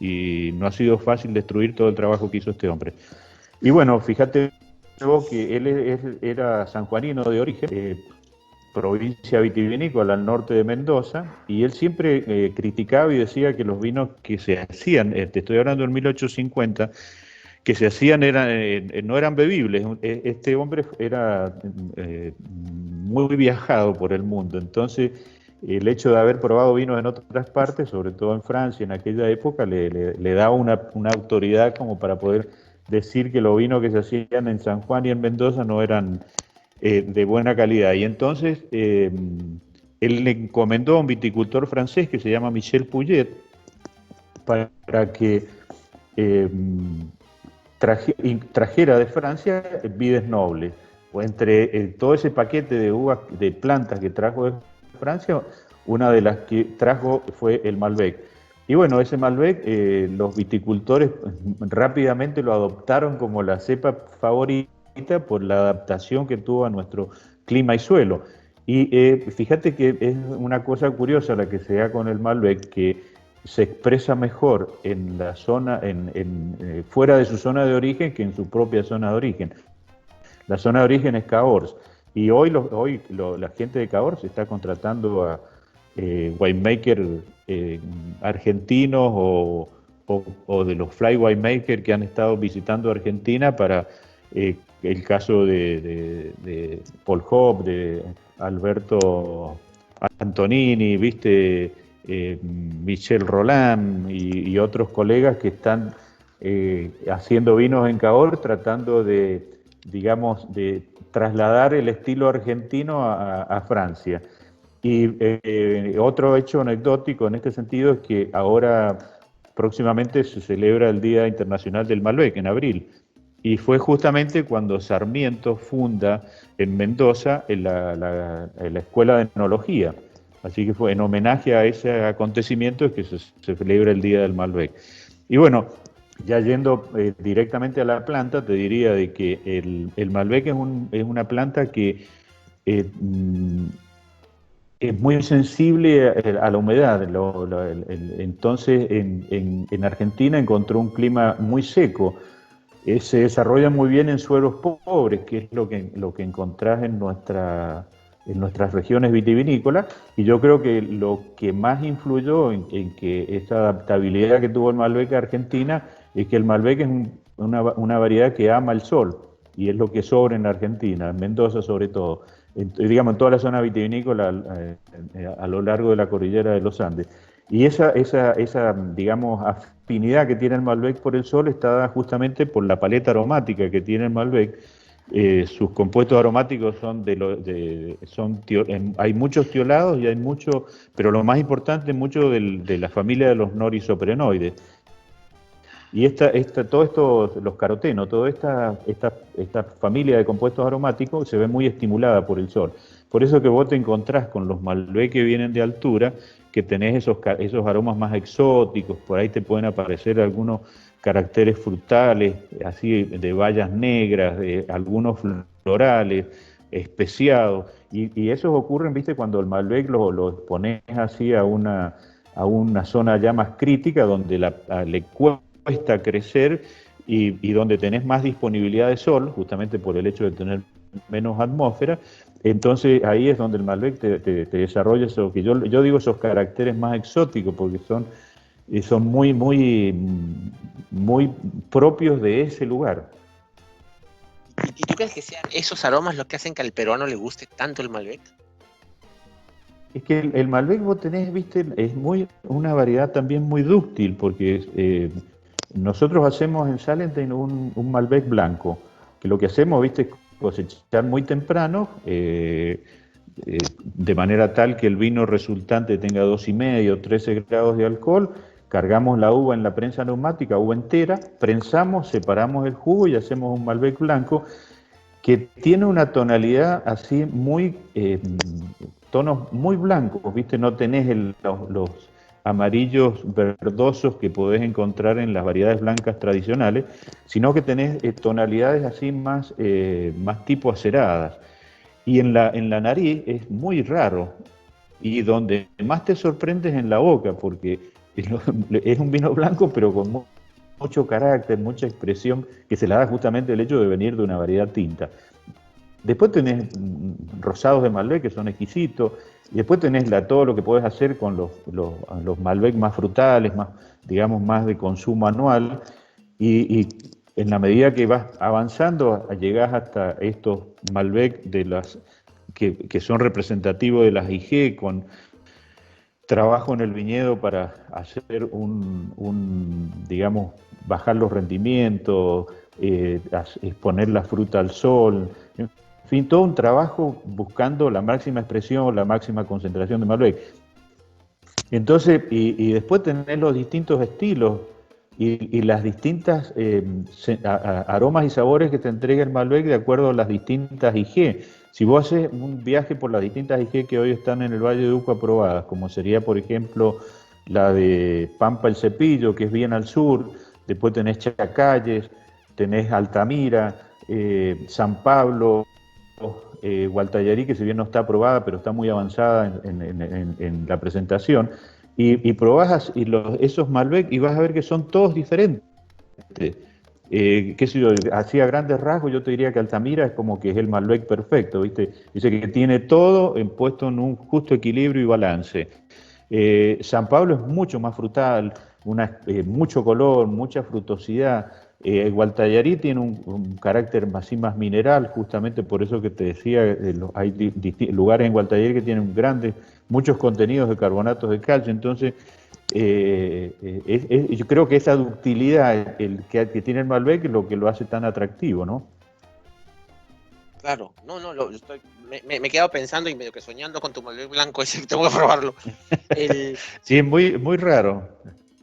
y no ha sido fácil destruir todo el trabajo que hizo este hombre. Y bueno, fíjate vos que él era sanjuanino de origen, provincia vitivinícola al norte de Mendoza, y él siempre criticaba y decía que los vinos que se hacían, te estoy hablando en 1850, que se hacían no eran bebibles. Este hombre era muy viajado por el mundo, entonces el hecho de haber probado vinos en otras partes, sobre todo en Francia en aquella época, le daba una autoridad como para poder decir que los vinos que se hacían en San Juan y en Mendoza no eran de buena calidad. Y entonces él le encomendó a un viticultor francés que se llama Michel Pouillet para que trajera de Francia vides nobles. O entre todo ese paquete de uvas, de plantas que trajo de Francia, una de las que trajo fue el Malbec. Y bueno, ese Malbec, los viticultores rápidamente lo adoptaron como la cepa favorita por la adaptación que tuvo a nuestro clima y suelo. Y fíjate que es una cosa curiosa la que se da con el Malbec, que se expresa mejor en la zona, fuera de su zona de origen que en su propia zona de origen. La zona de origen es Cahors, y hoy la gente de Cahors está contratando a winemakers argentinos o de los fly winemakers que han estado visitando Argentina para el caso de Paul Hope, de Alberto Antonini, ¿viste? Michel Roland y otros colegas que están haciendo vinos en Cahors, tratando de, digamos, de trasladar el estilo argentino a Francia. Y otro hecho anecdótico en este sentido es que ahora próximamente se celebra el Día Internacional del Malbec en abril. Y fue justamente cuando Sarmiento funda en Mendoza la Escuela de Enología. Así que fue en homenaje a ese acontecimiento que se celebra el Día del Malbec. Y bueno, ya yendo directamente a la planta, te diría de que el Malbec es una planta que es muy sensible a la humedad. Entonces, en Argentina encontró un clima muy seco. Se desarrolla muy bien en suelos pobres, que es lo que encontrás en nuestras regiones vitivinícolas, y yo creo que lo que más influyó en que esa adaptabilidad que tuvo el Malbec Argentina es que el Malbec es una variedad que ama el sol, y es lo que sobra en Argentina, en Mendoza sobre todo, digamos en toda la zona vitivinícola a lo largo de la cordillera de los Andes. Y esa digamos, afinidad que tiene el Malbec por el sol está dada justamente por la paleta aromática que tiene el Malbec. Sus compuestos aromáticos hay muchos tiolados y hay mucho, pero lo más importante, mucho de la familia de los norisoprenoides. Y todo esto, los carotenos, toda esta familia de compuestos aromáticos se ve muy estimulada por el sol. Por eso que vos te encontrás con los Malbec que vienen de altura, que tenés esos aromas más exóticos, por ahí te pueden aparecer algunos caracteres frutales, así de bayas negras, de algunos florales, especiados, y esos ocurren, viste, cuando el Malbec lo expones así a una zona ya más crítica, donde le cuesta crecer y donde tenés más disponibilidad de sol, justamente por el hecho de tener menos atmósfera. Entonces ahí es donde el Malbec te desarrolla eso, que yo digo esos caracteres más exóticos, porque son muy, muy, muy propios de ese lugar. ¿Y tú crees que sean esos aromas los que hacen que al peruano le guste tanto el Malbec? Es que el Malbec vos tenés, viste, es una variedad también muy dúctil, porque nosotros hacemos en Salentine un Malbec blanco, que lo que hacemos, viste, es cosechar muy temprano, de manera tal que el vino resultante tenga 2,5 o 13 grados de alcohol. Cargamos la uva en la prensa neumática, uva entera, prensamos, separamos el jugo y hacemos un Malbec blanco que tiene una tonalidad así tonos muy blancos, ¿viste? No tenés los amarillos verdosos que podés encontrar en las variedades blancas tradicionales, sino que tenés tonalidades así más tipo aceradas. Y en la nariz es muy raro, y donde más te sorprendes en la boca, porque es un vino blanco, pero con mucho carácter, mucha expresión, que se la da justamente el hecho de venir de una variedad tinta. Después tenés rosados de Malbec que son exquisitos, y después tenés todo lo que podés hacer con los Malbec más frutales, más, digamos, más de consumo anual, y en la medida que vas avanzando, llegás hasta estos Malbec que son representativos de las IG, con trabajo en el viñedo para hacer digamos, bajar los rendimientos, exponer la fruta al sol, en fin, todo un trabajo buscando la máxima expresión, la máxima concentración de Malbec. Entonces, y después tener los distintos estilos y las distintas aromas y sabores que te entrega el Malbec de acuerdo a las distintas IG. Si vos haces un viaje por las distintas IG que hoy están en el Valle de Uco aprobadas, como sería, por ejemplo, la de Pampa el Cepillo, que es bien al sur, después tenés Chacalles, tenés Altamira, San Pablo, Gualtallarí, que si bien no está aprobada, pero está muy avanzada en la presentación, y probás esos Malbec y vas a ver que son todos diferentes. Qué sé yo, así a grandes rasgos yo te diría que Altamira es como que es el Malbec perfecto, ¿viste? Dice que tiene todo puesto en un justo equilibrio y balance. San Pablo es mucho más frutal, mucho color, mucha frutosidad. Gualtallarí tiene un carácter así más mineral, justamente por eso que te decía, hay lugares en Gualtallarí que tienen muchos contenidos de carbonatos de calcio, entonces yo creo que esa ductilidad que tiene el Malbec es lo que lo hace tan atractivo, ¿no? Claro, no, no, me he quedado pensando y medio que soñando con tu Malbec blanco, ese, tengo que probarlo. El, Sí, es muy, muy raro.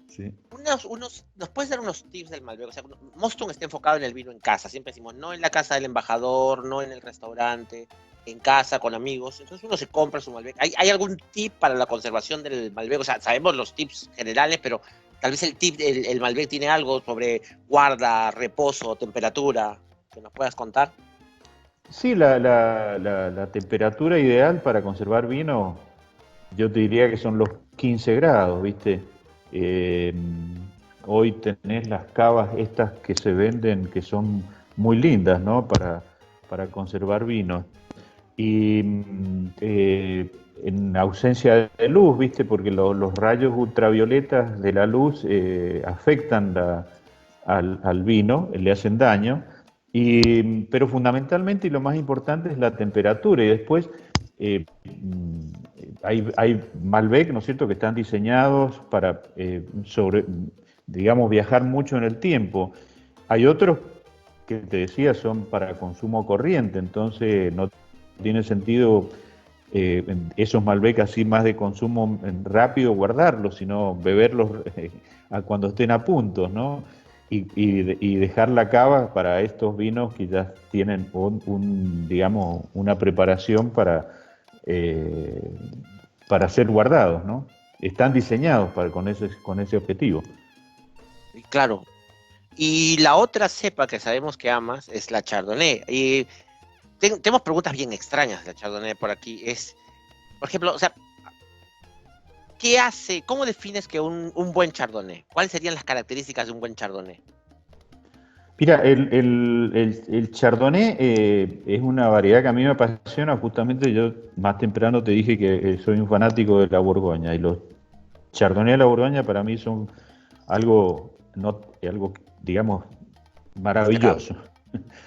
Sí. ¿Nos puedes dar unos tips del Malbec? O sea, Moston está enfocado en el vino en casa, siempre decimos, no en la casa del embajador, no en el restaurante, en casa, con amigos. Entonces uno se compra su Malbec. ¿Hay algún tip para la conservación del Malbec? O sea, sabemos los tips generales, pero tal vez el Malbec tiene algo sobre guarda, reposo, temperatura, que nos puedas contar. Sí, la temperatura ideal para conservar vino, yo te diría que son los 15 grados, ¿viste? Eh, Hoy tenés las cavas estas que se venden, que son muy lindas, ¿no? Para conservar vino. Y en ausencia de luz, ¿viste? Porque los rayos ultravioletas de la luz afectan al vino, le hacen daño. Pero fundamentalmente y lo más importante es la temperatura. Y después hay Malbec, ¿no es cierto?, que están diseñados para digamos, viajar mucho en el tiempo. Hay otros que te decía son para consumo corriente, entonces no tiene sentido esos Malbec así más de consumo rápido guardarlos, sino beberlos cuando estén a punto, ¿no? Y dejar la cava para estos vinos que ya tienen digamos, una preparación eh, para ser guardados, ¿no? Están diseñados con ese objetivo. Y claro. Y la otra cepa que sabemos que amas es la Chardonnay. Y tenemos preguntas bien extrañas de la Chardonnay por aquí. Por ejemplo, o sea, ¿qué hace, cómo defines que un buen Chardonnay? ¿Cuáles serían las características de un buen Chardonnay? Mira, el Chardonnay es una variedad que a mí me apasiona. Justamente yo más temprano te dije que soy un fanático de la Borgoña y los Chardonnay de la Borgoña para mí son algo, no, algo digamos, Destacable. maravilloso.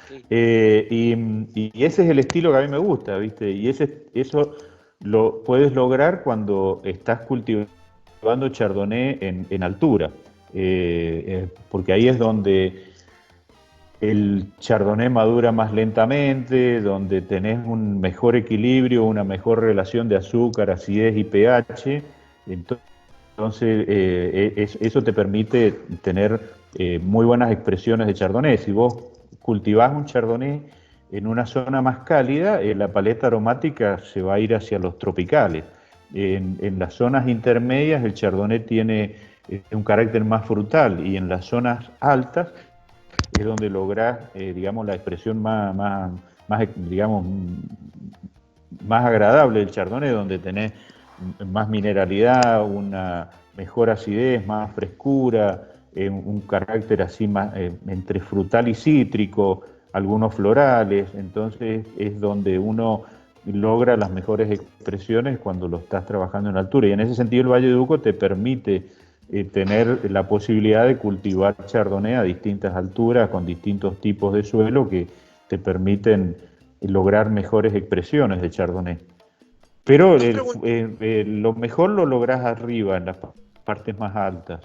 Sí. Y ese es el estilo que a mí me gusta, ¿viste? Eso lo puedes lograr cuando estás cultivando Chardonnay en altura, porque ahí es donde el Chardonnay madura más lentamente, donde tenés un mejor equilibrio, una mejor relación de azúcar, acidez y pH. Entonces, eso te permite tener muy buenas expresiones de Chardonnay. Si vos cultivás un Chardonnay en una zona más cálida, la paleta aromática se va a ir hacia los tropicales. En las zonas intermedias, el Chardonnay tiene un carácter más frutal y en las zonas altas es donde lográs, digamos, la expresión digamos, más agradable del Chardonnay, donde tenés más mineralidad, una mejor acidez, más frescura, un carácter así más entre frutal y cítrico, algunos florales, entonces es donde uno logra las mejores expresiones cuando lo estás trabajando en altura. Y en ese sentido el Valle de Uco te permite tener la posibilidad de cultivar Chardonnay a distintas alturas, con distintos tipos de suelo que te permiten lograr mejores expresiones de Chardonnay. Pero Dos preguntas. lo mejor lo lográs arriba, en las partes más altas.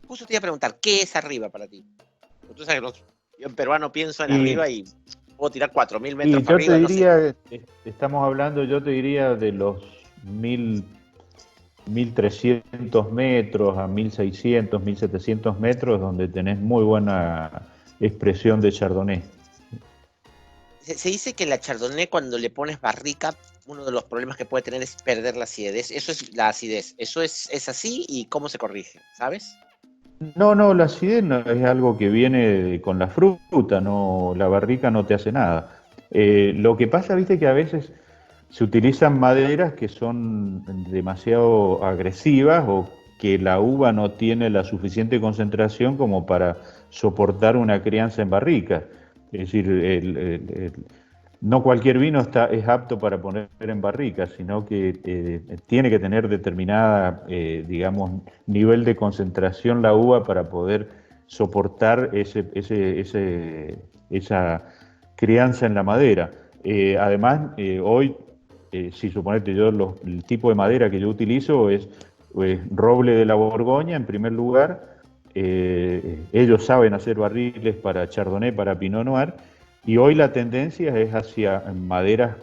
Justo te iba a preguntar, ¿qué es arriba para ti? Porque tú sabes que yo en peruano pienso en Y, arriba y puedo tirar 4000 metros y para yo te arriba, no sé. diría, estamos hablando, yo te diría de los 1300 metros a 1600, 1700 metros, donde tenés muy buena expresión de Chardonnay. Se dice que la Chardonnay cuando le pones barrica, uno de los problemas que puede tener es perder la acidez. Eso es la acidez. Eso es así y cómo se corrige, ¿sabes? No, no, la acidez no, es algo que viene con la fruta, no, la barrica no te hace nada. Lo que pasa, viste, que a veces se utilizan maderas que son demasiado agresivas o que la uva no tiene la suficiente concentración como para soportar una crianza en barrica. Es decir, no cualquier vino es apto para poner en barrica, sino que tiene que tener determinada, digamos, nivel de concentración la uva para poder soportar esa crianza en la madera. Además, hoy, si suponete yo, el tipo de madera que yo utilizo es roble de la Borgoña en primer lugar. Ellos saben hacer barriles para Chardonnay, para Pinot Noir, y hoy la tendencia es hacia maderas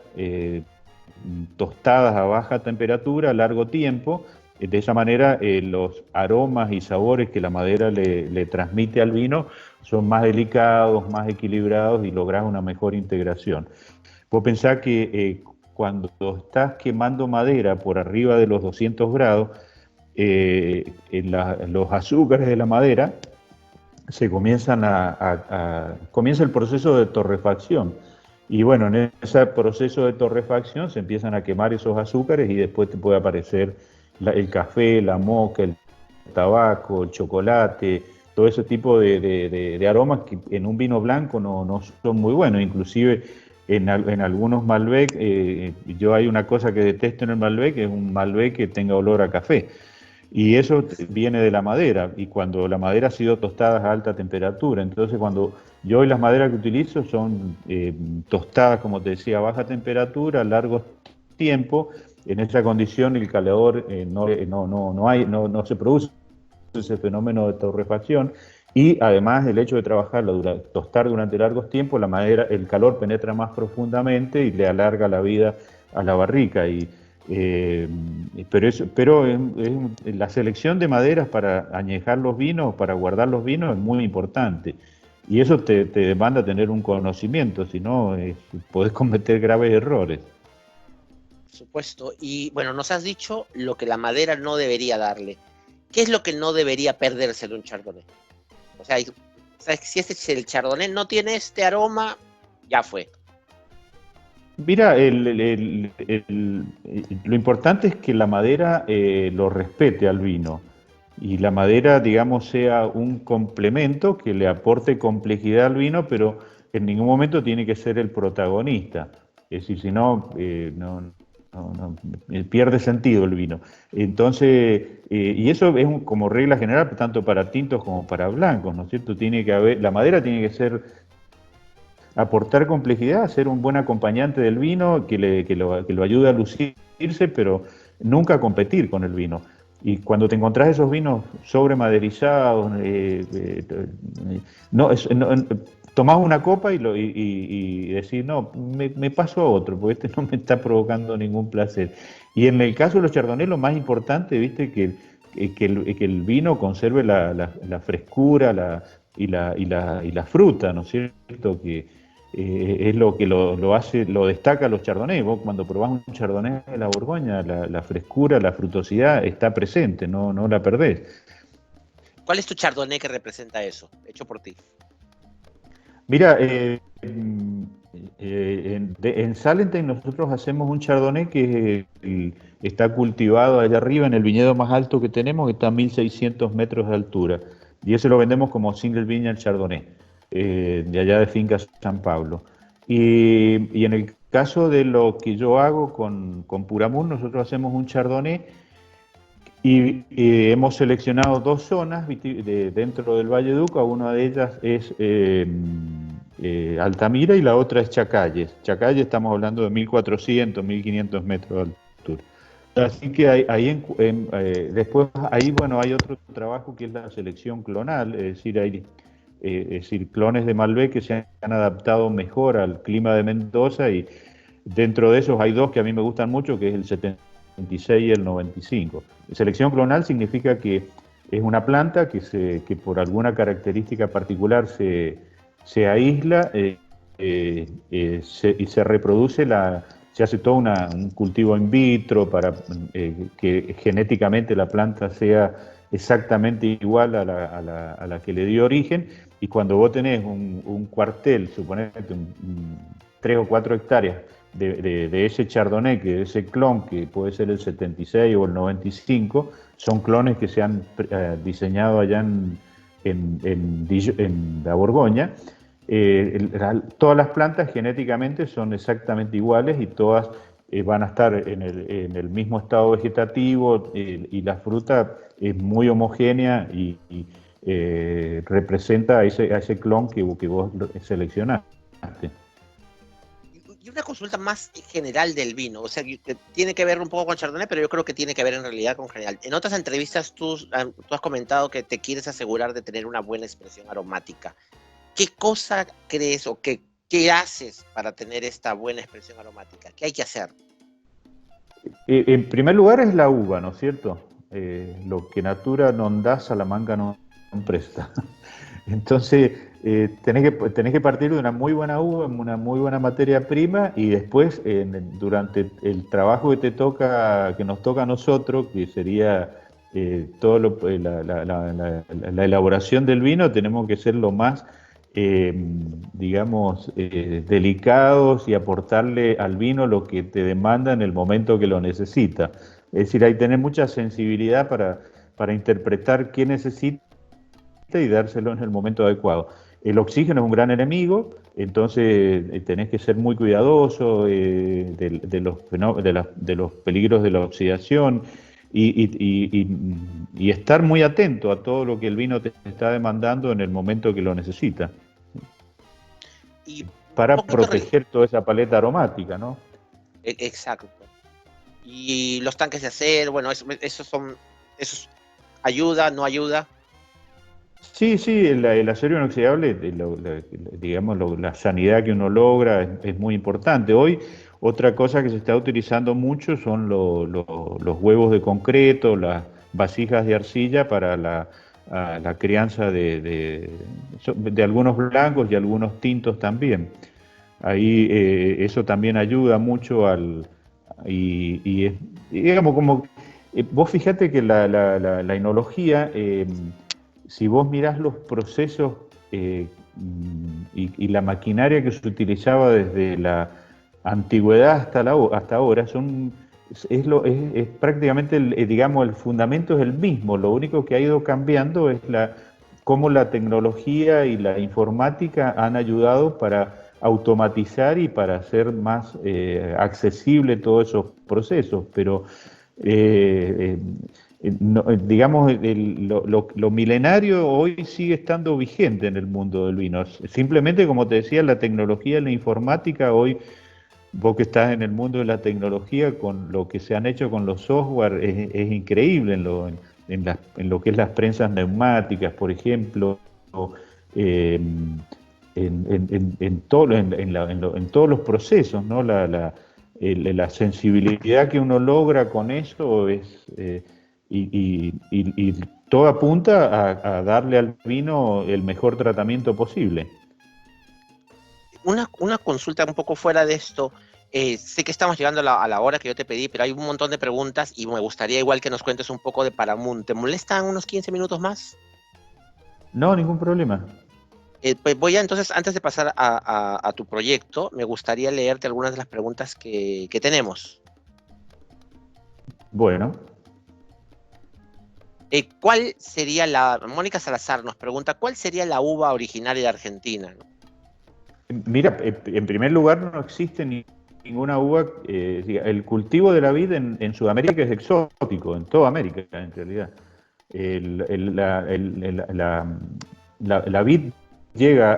tostadas a baja temperatura, a largo tiempo. De esa manera los aromas y sabores que la madera le transmite al vino son más delicados, más equilibrados y logras una mejor integración. Vos pensás que cuando estás quemando madera por arriba de los 200 grados, los azúcares de la madera se comienzan comienza el proceso de torrefacción. Y bueno, en ese proceso de torrefacción se empiezan a quemar esos azúcares y después te puede aparecer el café, la moca, el tabaco, el chocolate, todo ese tipo de aromas que en un vino blanco no son muy buenos. Inclusive en algunos Malbec, yo hay una cosa que detesto en el Malbec, es un Malbec que tenga olor a café. Y eso viene de la madera, y cuando la madera ha sido tostada a alta temperatura. Entonces, cuando yo hoy las maderas que utilizo son tostadas, como te decía, a baja temperatura, a largo tiempo. En esa condición el calor no se produce ese fenómeno de torrefacción, y además el hecho de trabajarla, tostar durante largos tiempos, la madera, el calor penetra más profundamente y le alarga la vida a la barrica. Pero la selección de maderas para añejar los vinos, para guardar los vinos, es muy importante. Y eso te demanda tener un conocimiento, si no, podés cometer graves errores. Por supuesto. Y bueno, nos has dicho lo que la madera no debería darle. ¿Qué es lo que no debería perderse de un Chardonnay? O sea, si el Chardonnay no tiene este aroma, ya fue. Mira, lo importante es que la madera lo respete al vino, y la madera, digamos, sea un complemento que le aporte complejidad al vino, pero en ningún momento tiene que ser el protagonista. Es decir, si no, pierde sentido el vino. Entonces, y eso es como regla general, tanto para tintos como para blancos, ¿no es cierto? La madera tiene que ser, aportar complejidad, ser un buen acompañante del vino, que lo ayude a lucirse, pero nunca competir con el vino. Y cuando te encontrás esos vinos sobremaderizados, tomás una copa y decís, no, me paso a otro, porque este no me está provocando ningún placer. Y en el caso de los chardonnay, lo más importante, viste, que el vino conserve la frescura y la fruta, ¿no es cierto? Que es lo que lo hace, lo destaca a los chardonnay. Vos cuando probás un chardonnay de la Borgoña, la frescura, la frutosidad está presente, no la perdés. ¿Cuál es tu Chardonnay que representa eso, hecho por ti? Mira, en Salentine nosotros hacemos un chardonnay que está cultivado allá arriba en el viñedo más alto que tenemos, que está a 1600 metros de altura. Y ese lo vendemos como single vineyard chardonnay, de allá de Finca San Pablo. Y en el caso de lo que yo hago con Puramun, nosotros hacemos un chardonnay y hemos seleccionado dos zonas dentro del Valle de Uco. Una de ellas es Altamira y la otra es Chacalles. Chacalles estamos hablando de 1400, 1500 metros de altura. Así que después ahí, bueno, hay otro trabajo que es la selección clonal, es decir, hay clones de Malbec que se han adaptado mejor al clima de Mendoza, y dentro de esos hay dos que a mí me gustan mucho, que es el 76 y el 95. Selección clonal significa que es una planta que por alguna característica particular se aísla y se reproduce, se hace todo un cultivo in vitro para que genéticamente la planta sea exactamente igual a la que le dio origen, y cuando vos tenés un cuartel, suponete 3 o 4 hectáreas de ese chardonnay, que ese clon, que puede ser el 76 o el 95, son clones que se han diseñado allá en la Borgoña. Todas las plantas genéticamente son exactamente iguales, y todas van a estar en el mismo estado vegetativo, y la fruta es muy homogénea, representa a ese clon que vos seleccionaste. Y una consulta más general del vino, o sea, que tiene que ver un poco con Chardonnay, pero yo creo que tiene que ver en realidad con general. En otras entrevistas tú has comentado que te quieres asegurar de tener una buena expresión aromática. ¿Qué cosa crees o qué haces para tener esta buena expresión aromática? ¿Qué hay que hacer? En primer lugar es la uva, ¿no es cierto? Lo que natura non dá, Salamanca no presta. Entonces, tenés que partir de una muy buena uva, una muy buena materia prima, y después, durante el trabajo que nos toca a nosotros, que sería la elaboración del vino, tenemos que ser lo más, digamos, delicados y aportarle al vino lo que te demanda en el momento que lo necesita. Es decir, hay que tener mucha sensibilidad para interpretar qué necesita y dárselo en el momento adecuado. El oxígeno es un gran enemigo, entonces tenés que ser muy cuidadoso de los peligros de la oxidación y estar muy atento a todo lo que el vino te está demandando en el momento que lo necesita, Y un para poquito... proteger toda esa paleta aromática, ¿no? Exacto. Y los tanques de acero, bueno, esos ayuda, no ayuda. Sí, sí, el acero inoxidable, digamos, la sanidad que uno logra es muy importante. Hoy, otra cosa que se está utilizando mucho son los huevos de concreto, las vasijas de arcilla para la crianza de algunos blancos y algunos tintos también. Ahí eso también ayuda mucho y digamos, como, vos fíjate que la enología, si vos mirás los procesos y la maquinaria que se utilizaba desde la antigüedad hasta ahora, es prácticamente, digamos, el fundamento es el mismo. Lo único que ha ido cambiando es cómo la tecnología y la informática han ayudado para automatizar y para hacer más accesible todos esos procesos. Pero digamos, lo milenario hoy sigue estando vigente en el mundo del vino. Simplemente, como te decía, la tecnología, la informática, hoy vos que estás en el mundo de la tecnología, con lo que se han hecho con los software, es increíble en lo que es las prensas neumáticas, por ejemplo, eh, en todos los procesos, ¿no? La sensibilidad que uno logra con eso y todo apunta a darle al vino el mejor tratamiento posible. Una consulta un poco fuera de esto. Sé que estamos llegando a la hora que yo te pedí, pero hay un montón de preguntas y me gustaría igual que nos cuentes un poco de Paramun. ¿Te molestan unos 15 minutos más? No, ningún problema. Pues voy a entonces, antes de pasar a tu proyecto, me gustaría leerte algunas de las preguntas que tenemos. Bueno, ¿Cuál sería Mónica Salazar nos pregunta, ¿cuál sería la uva originaria de Argentina? ¿No? mira, en primer lugar no existe ninguna uva, el cultivo de la vid en Sudamérica es exótico, en toda América en realidad. El- el- la, el- la vid llega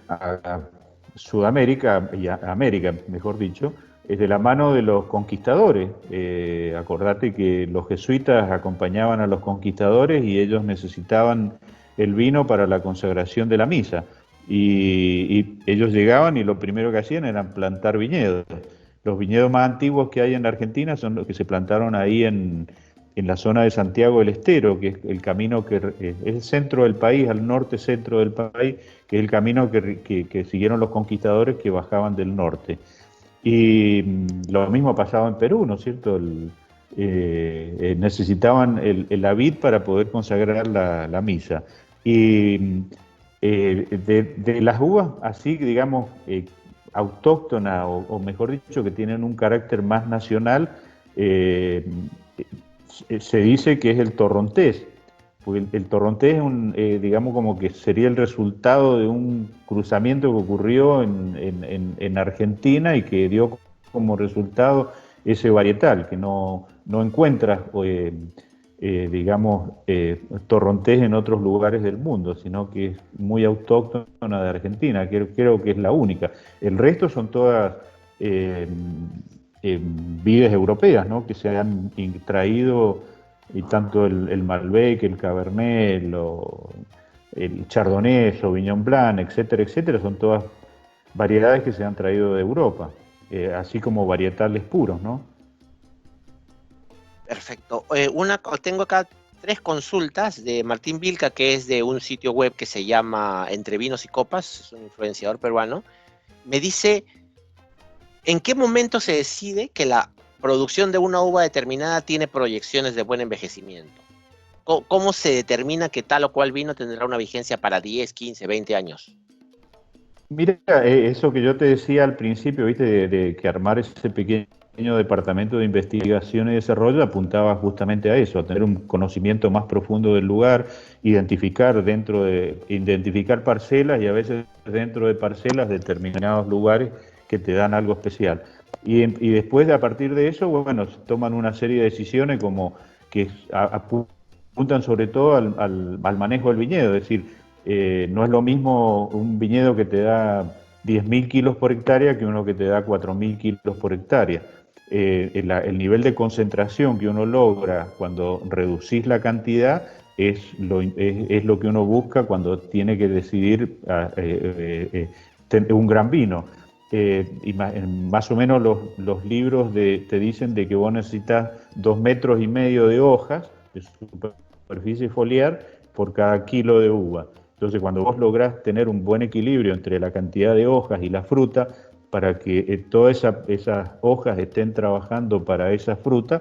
a Sudamérica y a América, mejor dicho, es de la mano de los conquistadores. Acordate que los jesuitas acompañaban a los conquistadores y ellos necesitaban el vino para la consagración de la misa. Y ellos llegaban y lo primero que hacían era plantar viñedos. Los viñedos más antiguos que hay en la Argentina son los que se plantaron ahí en la zona de Santiago del Estero, que es el camino es el centro del país, al norte centro del país, que es el camino que siguieron los conquistadores que bajaban del norte. Y lo mismo pasaba en Perú, ¿no es cierto? Necesitaban la vid para poder consagrar la misa. Y de las uvas así, digamos, autóctonas, o mejor dicho, que tienen un carácter más nacional, eh, se dice que es el torrontés, porque el torrontés es digamos, como que sería el resultado de un cruzamiento que ocurrió en Argentina y que dio como resultado ese varietal, que no encuentras digamos, torrontés en otros lugares del mundo, sino que es muy autóctona de Argentina, creo que es la única. El resto son todas vides europeas, ¿no? Que se han traído, y tanto el Malbec, el Cabernet, el Chardonnay, Sauvignon Blanc, etcétera, etcétera, son todas variedades que se han traído de Europa, así como varietales puros, ¿no? Perfecto. Tengo acá tres consultas de Martín Vilca, que es de un sitio web que se llama Entre Vinos y Copas, es un influenciador peruano. Me dice, ¿en qué momento se decide que la producción de una uva determinada tiene proyecciones de buen envejecimiento? ¿Cómo se determina que tal o cual vino tendrá una vigencia para 10, 15, 20 años? Mira, eso que yo te decía al principio, viste, de que armar ese pequeño departamento de investigación y desarrollo apuntaba justamente a eso, a tener un conocimiento más profundo del lugar, identificar parcelas y a veces dentro de parcelas determinados lugares que te dan algo especial. Y después, a partir de eso, bueno, se toman una serie de decisiones como que apuntan sobre todo al manejo del viñedo, es decir, no es lo mismo un viñedo que te da 10.000 kilos por hectárea que uno que te da 4.000 kilos por hectárea. El nivel de concentración que uno logra cuando reducís la cantidad es lo que uno busca cuando tiene que decidir un gran vino. Más o menos los libros te dicen de que vos necesitas 2,5 metros de hojas de superficie foliar por cada kilo de uva. Entonces, cuando vos lográs tener un buen equilibrio entre la cantidad de hojas y la fruta, para que todas esas hojas estén trabajando para esa fruta,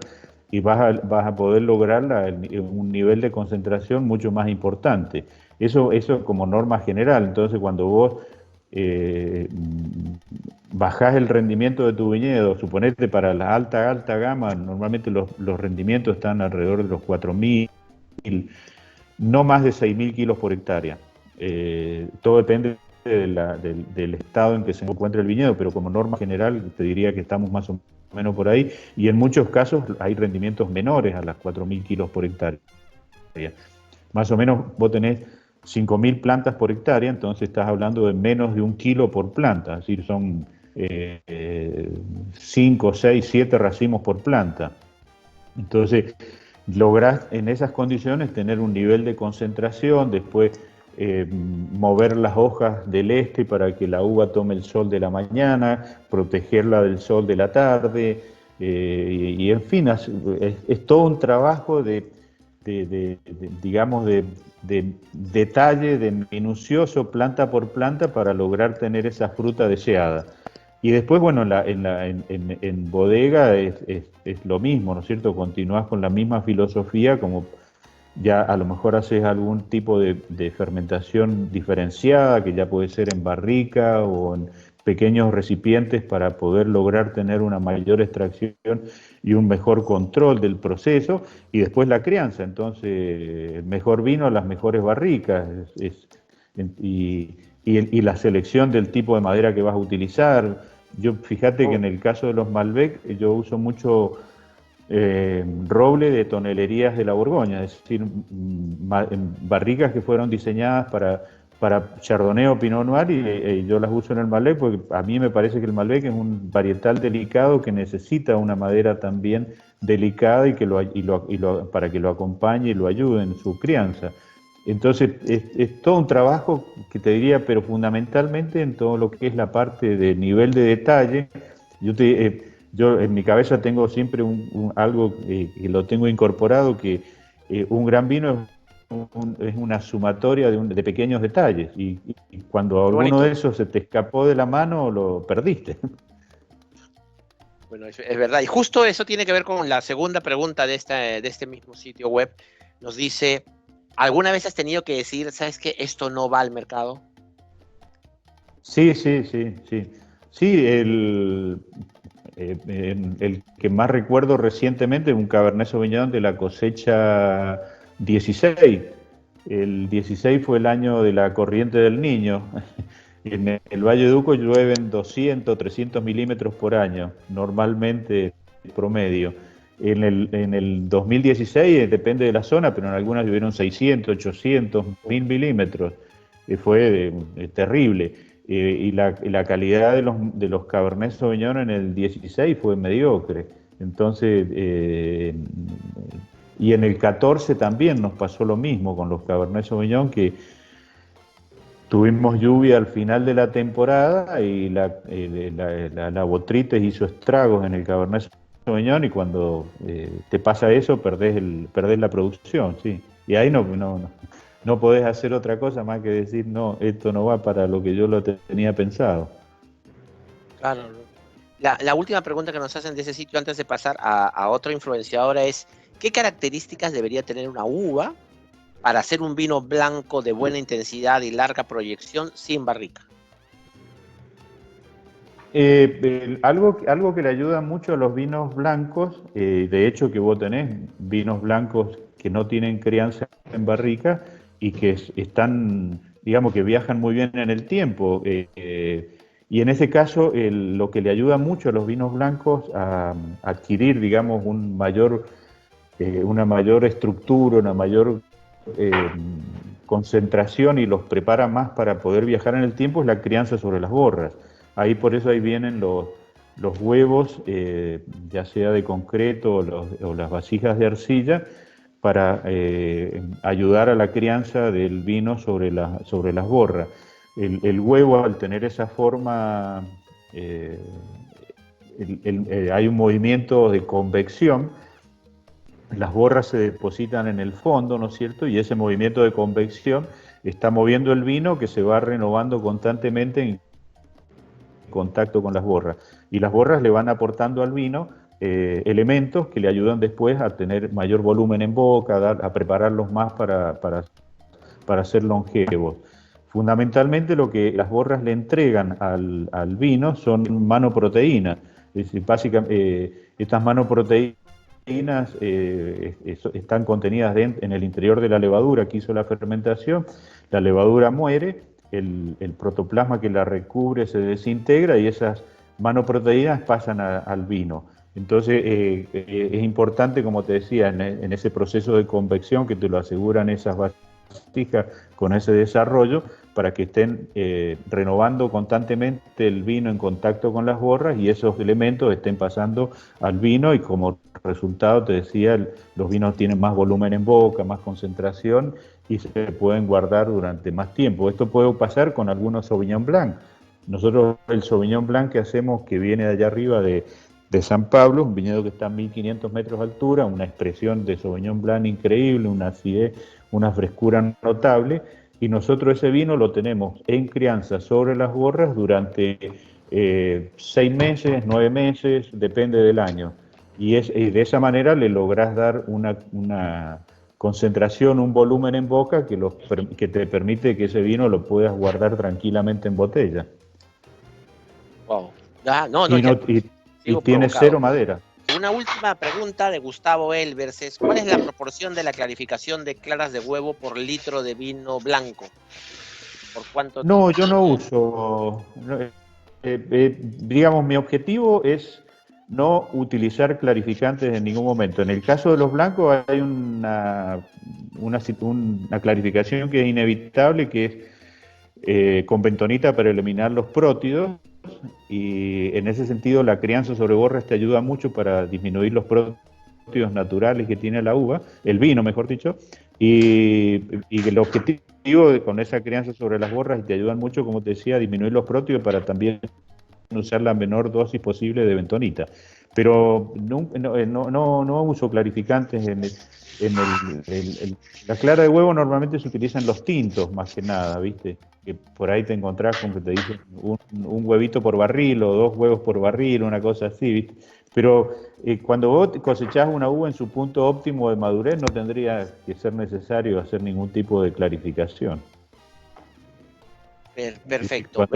y vas a poder lograr un nivel de concentración mucho más importante. Eso como norma general. Entonces, cuando vos bajás el rendimiento de tu viñedo, suponete para la alta gama, normalmente los rendimientos están alrededor de los 4.000, no más de 6.000 kilos por hectárea. Todo depende del estado en que se encuentra el viñedo, pero como norma general te diría que estamos más o menos por ahí, y en muchos casos hay rendimientos menores a las 4.000 kilos por hectárea. Más o menos vos tenés 5.000 plantas por hectárea, entonces estás hablando de menos de 1 kilo por planta, es decir, son 5, 6, 7 racimos por planta. Entonces, lográs en esas condiciones tener un nivel de concentración, después mover las hojas del este para que la uva tome el sol de la mañana, protegerla del sol de la tarde, y en fin, es todo un trabajo digamos, de detalle, de minucioso planta por planta para lograr tener esa fruta deseada. Y después, bueno, en bodega es lo mismo, ¿no es cierto? Continúas con la misma filosofía, como ya a lo mejor haces algún tipo de fermentación diferenciada, que ya puede ser en barrica o en pequeños recipientes para poder lograr tener una mayor extracción y un mejor control del proceso, y después la crianza. Entonces, el mejor vino, las mejores barricas, y la selección del tipo de madera que vas a utilizar. Fíjate que en el caso de los Malbec, yo uso mucho roble de tonelerías de la Borgoña, es decir, barricas que fueron diseñadas para Chardonnay o Pinot Noir, y yo las uso en el Malbec porque a mí me parece que el Malbec es un varietal delicado que necesita una madera también delicada para que lo acompañe y lo ayude en su crianza. Entonces, es todo un trabajo que te diría, pero fundamentalmente en todo lo que es la parte de nivel de detalle. Yo en mi cabeza tengo siempre algo que lo tengo incorporado, que un gran vino es una sumatoria de pequeños detalles, y cuando Qué alguno de bonito. esos se te escapó de la mano, lo perdiste. Bueno, es verdad. Y justo eso tiene que ver con la segunda pregunta de este mismo sitio web. Nos dice, ¿alguna vez has tenido que decir, sabes que esto no va al mercado? Sí, sí, sí, sí. Sí, el que más recuerdo recientemente, un Cabernet Sauvignon de la cosecha 16. El 16 fue el año de la corriente del Niño. En el Valle de Uco llueven 200, 300 milímetros por año, normalmente promedio. En el 2016, depende de la zona, pero en algunas hubieron 600, 800, 1000 milímetros. Fue terrible. Y la calidad de los Cabernet Sauvignon en el 16 fue mediocre. Entonces, y en el 14 también nos pasó lo mismo con los Cabernet Sauvignon, que tuvimos lluvia al final de la temporada y la botritis hizo estragos en el Cabernet Sauvignon, y cuando te pasa eso perdés la producción, sí. Y ahí no podés hacer otra cosa más que decir, no, esto no va para lo que yo lo tenía pensado. Claro. La última pregunta que nos hacen de ese sitio antes de pasar a otra influenciadora es, ¿qué características debería tener una uva para hacer un vino blanco de buena intensidad y larga proyección sin barrica? Algo que le ayuda mucho a los vinos blancos, de hecho que vos tenés vinos blancos que no tienen crianza en barrica y que están, digamos, que viajan muy bien en el tiempo. Y en ese caso, lo que le ayuda mucho a los vinos blancos a adquirir, digamos, una mayor estructura, una mayor eh, concentración, y los prepara más para poder viajar en el tiempo, es la crianza sobre las borras. Por eso ahí vienen los huevos, ya sea de concreto o las vasijas de arcilla, para ayudar a la crianza del vino sobre las borras. El huevo, al tener esa forma, hay un movimiento de convección. Las borras se depositan en el fondo, ¿no es cierto? Y ese movimiento de convección está moviendo el vino, que se va renovando constantemente en contacto con las borras. Y las borras le van aportando al vino elementos que le ayudan después a tener mayor volumen en boca, a prepararlos más para ser longevos. Fundamentalmente lo que las borras le entregan al vino son manoproteínas. Es decir, básicamente, estas manoproteínas están contenidas en el interior de la levadura que hizo la fermentación. La levadura muere, el protoplasma que la recubre se desintegra y esas manoproteínas pasan al vino. Entonces es importante, como te decía, en ese proceso de convección, que te lo aseguran esas vasijas con ese desarrollo, para que estén renovando constantemente el vino en contacto con las borras, y esos elementos estén pasando al vino, y como resultado, te decía, los vinos tienen más volumen en boca, más concentración, y se pueden guardar durante más tiempo. Esto puede pasar con algunos Sauvignon Blanc. Nosotros el Sauvignon Blanc que hacemos, que viene de allá arriba de San Pablo, un viñedo que está a 1500 metros de altura, una expresión de Sauvignon Blanc increíble, una acidez, una frescura notable, y nosotros ese vino lo tenemos en crianza sobre las borras durante 6 meses, 9 meses, depende del año. Y de esa manera le lográs dar una concentración, un volumen en boca que te permite que ese vino lo puedas guardar tranquilamente en botella. Wow. Ah, no, Y, ya y sigo tiene provocado. cero madera. Una última pregunta de Gustavo Elbers es, ¿cuál es la proporción de la clarificación de claras de huevo por litro de vino blanco? ¿Por cuánto? No, yo no uso. Digamos, mi objetivo es no utilizar clarificantes en ningún momento. En el caso de los blancos hay una clarificación que es inevitable, que es con bentonita para eliminar los prótidos, y en ese sentido la crianza sobre borras te ayuda mucho para disminuir los prótidos naturales que tiene la uva, el vino mejor dicho, y el objetivo con esa crianza sobre las borras, y te ayudan mucho, como te decía, a disminuir los prótidos, para también usar la menor dosis posible de bentonita. Pero no uso clarificantes la clara de huevo. Normalmente se utilizan los tintos más que nada, ¿viste? Que por ahí te encontrás con que te dicen un huevito por barril o 2 huevos por barril, una cosa así, ¿viste? Pero cuando vos cosechás una uva en su punto óptimo de madurez, no tendría que ser necesario hacer ningún tipo de clarificación. Perfecto.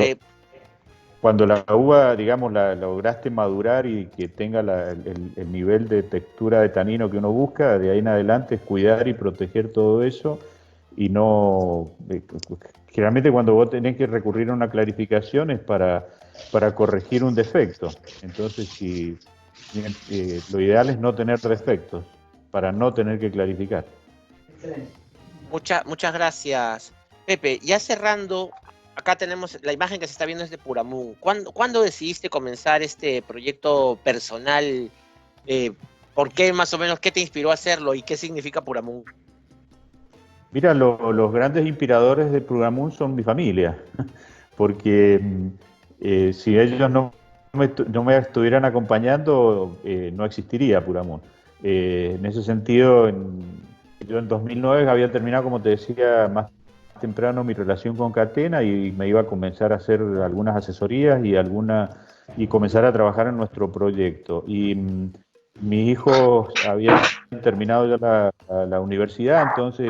Cuando la uva, digamos, la lograste madurar y que tenga el nivel de textura de tanino que uno busca, de ahí en adelante es cuidar y proteger todo eso, y no... generalmente cuando vos tenés que recurrir a una clarificación es para corregir un defecto. Entonces, si Lo ideal es no tener defectos para no tener que clarificar. Muchas gracias, Pepe. Ya cerrando, acá tenemos la imagen que se está viendo es de Puramun. ¿Cuándo decidiste comenzar este proyecto personal? Eh, ¿Por qué más o menos? ¿Qué te inspiró a hacerlo y qué significa Puramun? Mira, los grandes inspiradores de Puramun son mi familia, porque si ellos no me estuvieran acompañando, no existiría Puramun. En ese sentido, yo en 2009 había terminado, como te decía, más temprano mi relación con Catena y me iba a comenzar a hacer algunas asesorías y comenzar a trabajar en nuestro proyecto. Mis hijos habían terminado ya la universidad, entonces,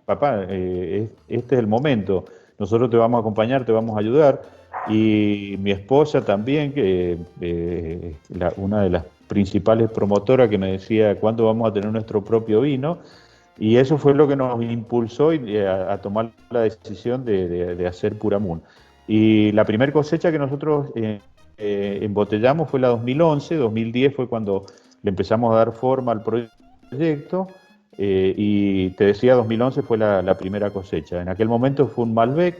papá, este es el momento, nosotros te vamos a acompañar, te vamos a ayudar. Y mi esposa también, que una de las principales promotoras que me decía cuándo vamos a tener nuestro propio vino, y eso fue lo que nos impulsó a tomar la decisión de hacer Puramun. Y la primera cosecha que nosotros embotellamos fue la 2011, 2010 fue cuando le empezamos a dar forma al proyecto, y te decía, 2011 fue la primera cosecha. En aquel momento fue un Malbec,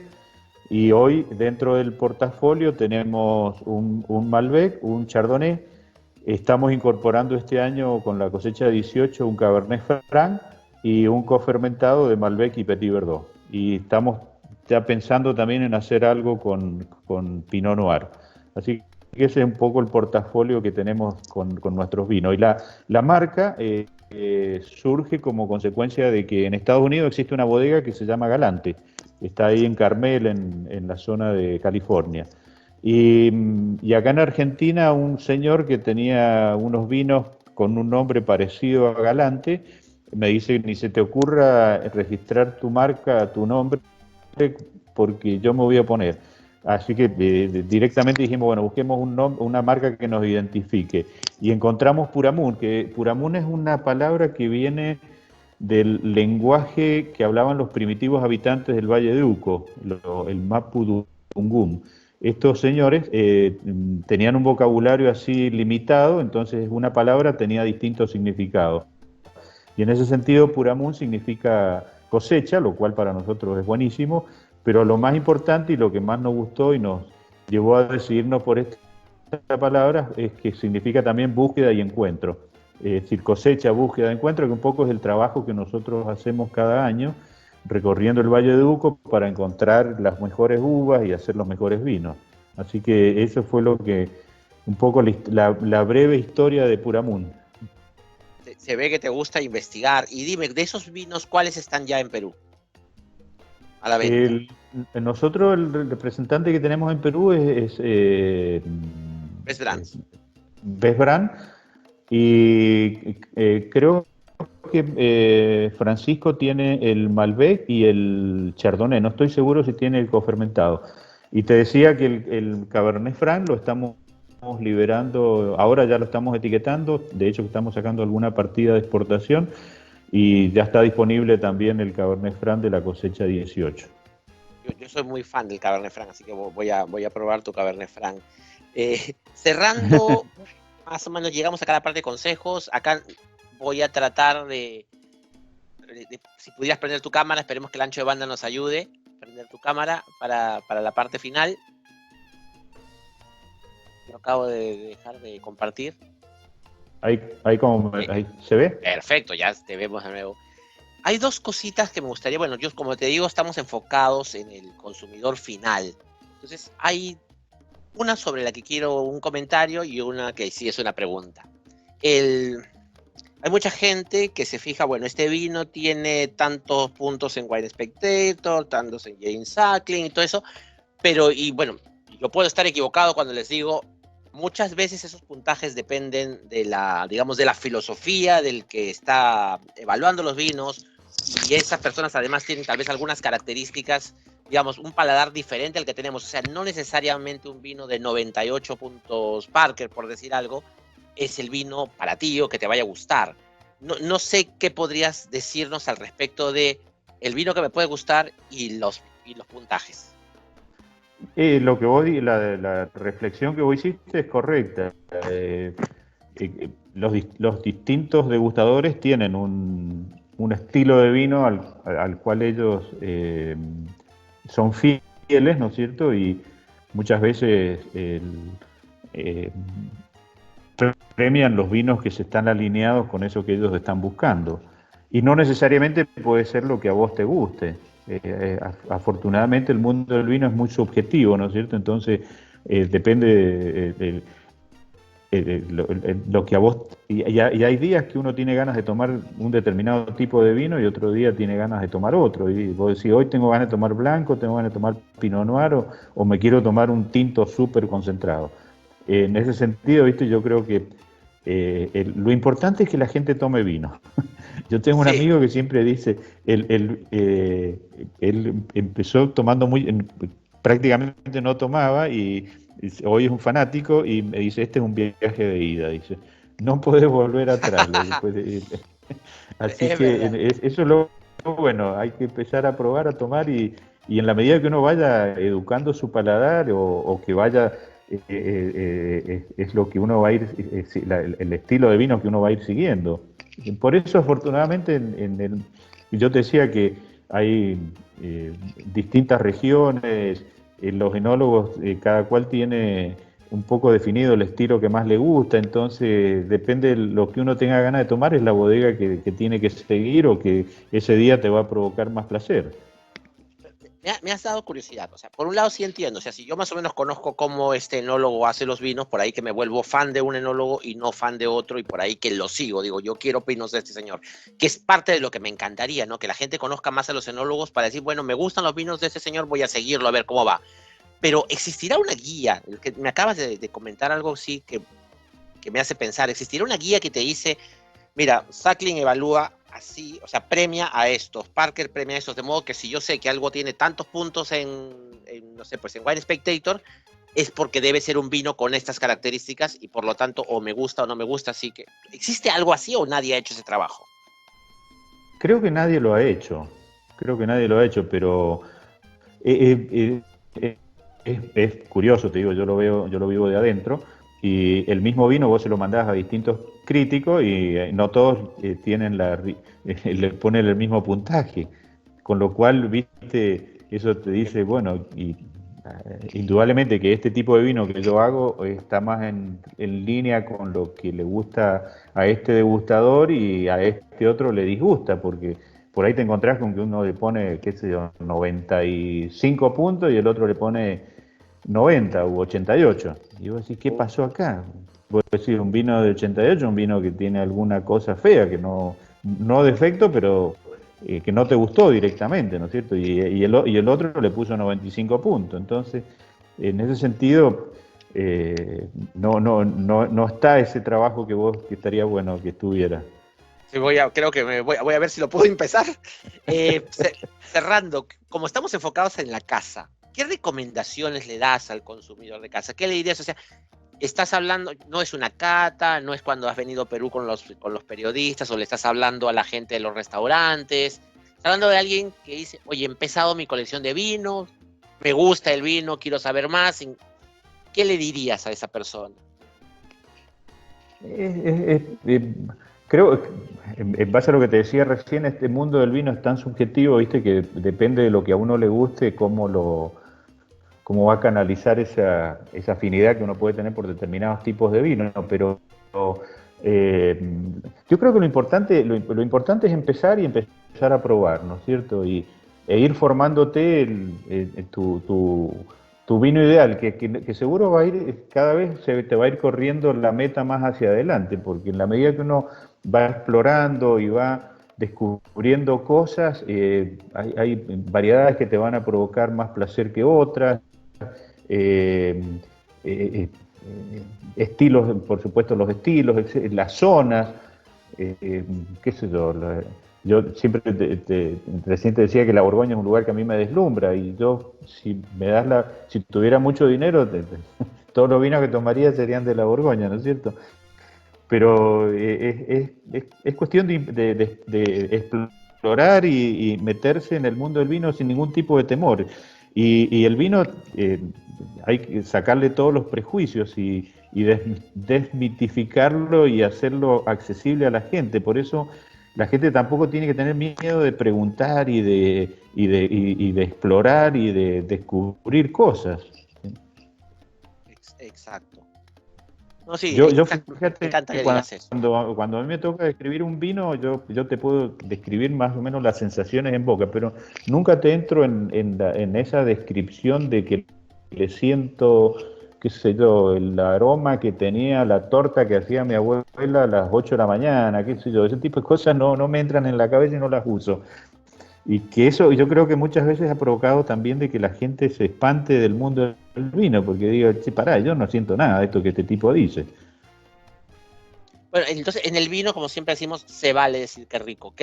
y hoy dentro del portafolio tenemos un Malbec, un Chardonnay. Estamos incorporando este año con la cosecha 18 un Cabernet Franc y un cofermentado de Malbec y Petit Verdot. Y estamos ya pensando también en hacer algo con Pinot Noir. Así que ese es un poco el portafolio que tenemos con nuestros vinos. Y la marca surge como consecuencia de que en Estados Unidos existe una bodega que se llama Galante. Está ahí en Carmel, en la zona de California. Y acá en Argentina un señor que tenía unos vinos con un nombre parecido a Galante, me dice, ni se te ocurra registrar tu marca, tu nombre, porque yo me voy a poner. Así que directamente dijimos, bueno, busquemos una marca que nos identifique. Y encontramos Puramun, que Puramun es una palabra que viene del lenguaje que hablaban los primitivos habitantes del Valle de Uco, el Mapudungún. Estos señores tenían un vocabulario así limitado, entonces una palabra tenía distintos significados. Y en ese sentido, Puramun significa cosecha, lo cual para nosotros es buenísimo, pero lo más importante y lo que más nos gustó y nos llevó a decidirnos por esta palabra es que significa también búsqueda y encuentro. Es decir, cosecha, búsqueda, encuentro, que un poco es el trabajo que nosotros hacemos cada año recorriendo el Valle de Uco para encontrar las mejores uvas y hacer los mejores vinos. Así que eso fue lo que, un poco la breve historia de Puramun. Se ve que te gusta investigar. Y dime, de esos vinos, ¿cuáles están ya en Perú a la venta? Nosotros, el representante que tenemos en Perú Es Brands. Besbrand, y creo que Francisco tiene el Malbec y el Chardonnay, no estoy seguro si tiene el cofermentado. Y te decía que el Cabernet Franc lo estamos liberando, ahora ya lo estamos etiquetando, de hecho estamos sacando alguna partida de exportación y ya está disponible también el Cabernet Franc de la cosecha 18. Yo soy muy fan del Cabernet Franc, así que voy a probar tu Cabernet Franc. Cerrando, más o menos llegamos acá a la parte de consejos. Acá voy a tratar si pudieras prender tu cámara, esperemos que el ancho de banda nos ayude. Prender tu cámara para la parte final. Lo acabo de dejar de compartir. Ahí se ve. Perfecto, ya te vemos de nuevo. Hay dos cositas que me gustaría, bueno, yo como te digo, estamos enfocados en el consumidor final. Entonces, hay una sobre la que quiero un comentario y una que sí es una pregunta. Hay mucha gente que se fija, bueno, este vino tiene tantos puntos en Wine Spectator, tantos en James Suckling y todo eso, pero, y bueno, yo puedo estar equivocado cuando les digo, muchas veces esos puntajes dependen de digamos, de la filosofía del que está evaluando los vinos, y esas personas además tienen tal vez algunas características, digamos, un paladar diferente al que tenemos. O sea, no necesariamente un vino de 98 puntos Parker, por decir algo, es el vino para ti o que te vaya a gustar. No sé qué podrías decirnos al respecto de el vino que me puede gustar y los puntajes. La reflexión que vos hiciste es correcta. los distintos degustadores tienen un estilo de vino al cual ellos son fieles, ¿no es cierto? Y muchas veces eh, premian los vinos que se están alineados con eso que ellos están buscando. Y no necesariamente puede ser lo que a vos te guste. Afortunadamente el mundo del vino es muy subjetivo, ¿no es cierto? Entonces depende lo que a vos... Y hay días que uno tiene ganas de tomar un determinado tipo de vino y otro día tiene ganas de tomar otro. Y vos decís, hoy tengo ganas de tomar blanco, tengo ganas de tomar pinot noir o me quiero tomar un tinto súper concentrado. En ese sentido, ¿viste? Yo creo que lo importante es que la gente tome vino. Yo tengo un Sí. amigo que siempre dice, él empezó tomando prácticamente no tomaba y hoy es un fanático y me dice, este es un viaje de ida, dice, no podés volver atrás. Así Es que verdad. eso es lo bueno, hay que empezar a probar, a tomar y en la medida que uno vaya educando su paladar o que vaya es lo que uno va a ir, el estilo de vino que uno va a ir siguiendo. Por eso, afortunadamente, yo te decía que hay distintas regiones, los enólogos, cada cual tiene un poco definido el estilo que más le gusta, entonces depende de lo que uno tenga ganas de tomar, es la bodega que tiene que seguir o que ese día te va a provocar más placer. Me has dado curiosidad, o sea, por un lado sí entiendo, o sea, si yo más o menos conozco cómo este enólogo hace los vinos, por ahí que me vuelvo fan de un enólogo y no fan de otro, y por ahí que lo sigo, digo, yo quiero vinos de este señor, que es parte de lo que me encantaría, ¿no? Que la gente conozca más a los enólogos para decir, bueno, me gustan los vinos de este señor, voy a seguirlo a ver cómo va. Pero existirá una guía, que me acabas de comentar algo sí que me hace pensar, existirá una guía que te dice, mira, Sackling evalúa así, o sea, premia a estos, Parker premia a estos, de modo que si yo sé que algo tiene tantos puntos no sé, pues en Wine Spectator, es porque debe ser un vino con estas características y por lo tanto o me gusta o no me gusta, así que, ¿existe algo así o nadie ha hecho ese trabajo? Creo que nadie lo ha hecho, creo que nadie lo ha hecho, pero es curioso, te digo, yo lo vivo de adentro, y el mismo vino vos se lo mandás a distintos críticos y no todos tienen le ponen el mismo puntaje, con lo cual, viste, eso te dice, bueno, indudablemente que este tipo de vino que yo hago está más en línea con lo que le gusta a este degustador y a este otro le disgusta, porque por ahí te encontrás con que uno le pone, qué sé yo, 95 puntos y el otro le pone 90 u 88. Y vos decís, ¿qué pasó acá? Vos decís, un vino de 88, un vino que tiene alguna cosa fea, que no defecto, pero que no te gustó directamente, ¿no es cierto? Y el otro le puso 95 puntos. Entonces, en ese sentido, no está ese trabajo que estaría bueno que estuviera. Sí, creo que voy a ver si lo puedo empezar. Cerrando, como estamos enfocados en la casa, ¿qué recomendaciones le das al consumidor de casa? ¿Qué le dirías? O sea, estás hablando, no es una cata, no es cuando has venido a Perú con los periodistas o le estás hablando a la gente de los restaurantes. Estás hablando de alguien que dice, oye, he empezado mi colección de vinos, me gusta el vino, quiero saber más. ¿Qué le dirías a esa persona? Creo, en base a lo que te decía recién, este mundo del vino es tan subjetivo, viste, que depende de lo que a uno le guste, cómo va a canalizar esa afinidad que uno puede tener por determinados tipos de vino. Pero eh, yo creo que lo importante es empezar y empezar a probar, ¿no es cierto? E ir formándote tu vino ideal, que seguro va a ir, cada vez te va a ir corriendo la meta más hacia adelante, porque en la medida que uno va explorando y va descubriendo cosas, hay variedades que te van a provocar más placer que otras, eh, eh, estilos, por supuesto los estilos, las zonas, qué sé yo. Yo siempre recién te decía que la Borgoña es un lugar que a mí me deslumbra y yo, si tuviera mucho dinero, todos los vinos que tomaría serían de la Borgoña, ¿no es cierto? Pero es cuestión de explorar y meterse en el mundo del vino sin ningún tipo de temor. Y el vino hay que sacarle todos los prejuicios desmitificarlo y hacerlo accesible a la gente. Por eso la gente tampoco tiene que tener miedo de preguntar y de explorar y de descubrir cosas. Exacto. No, sí, Yo me fíjate encanta que que digas eso. cuando a mí me toca describir un vino, yo te puedo describir más o menos las sensaciones en boca, pero nunca te entro en esa descripción de que le siento, qué sé yo, el aroma que tenía la torta que hacía mi abuela a las 8 de la mañana, qué sé yo, ese tipo de cosas no me entran en la cabeza y no las uso. Y que eso yo creo que muchas veces ha provocado también de que la gente se espante del mundo del vino, porque digo, che, pará, yo no siento nada de esto que este tipo dice. Bueno, entonces en el vino, como siempre decimos, se vale decir qué rico,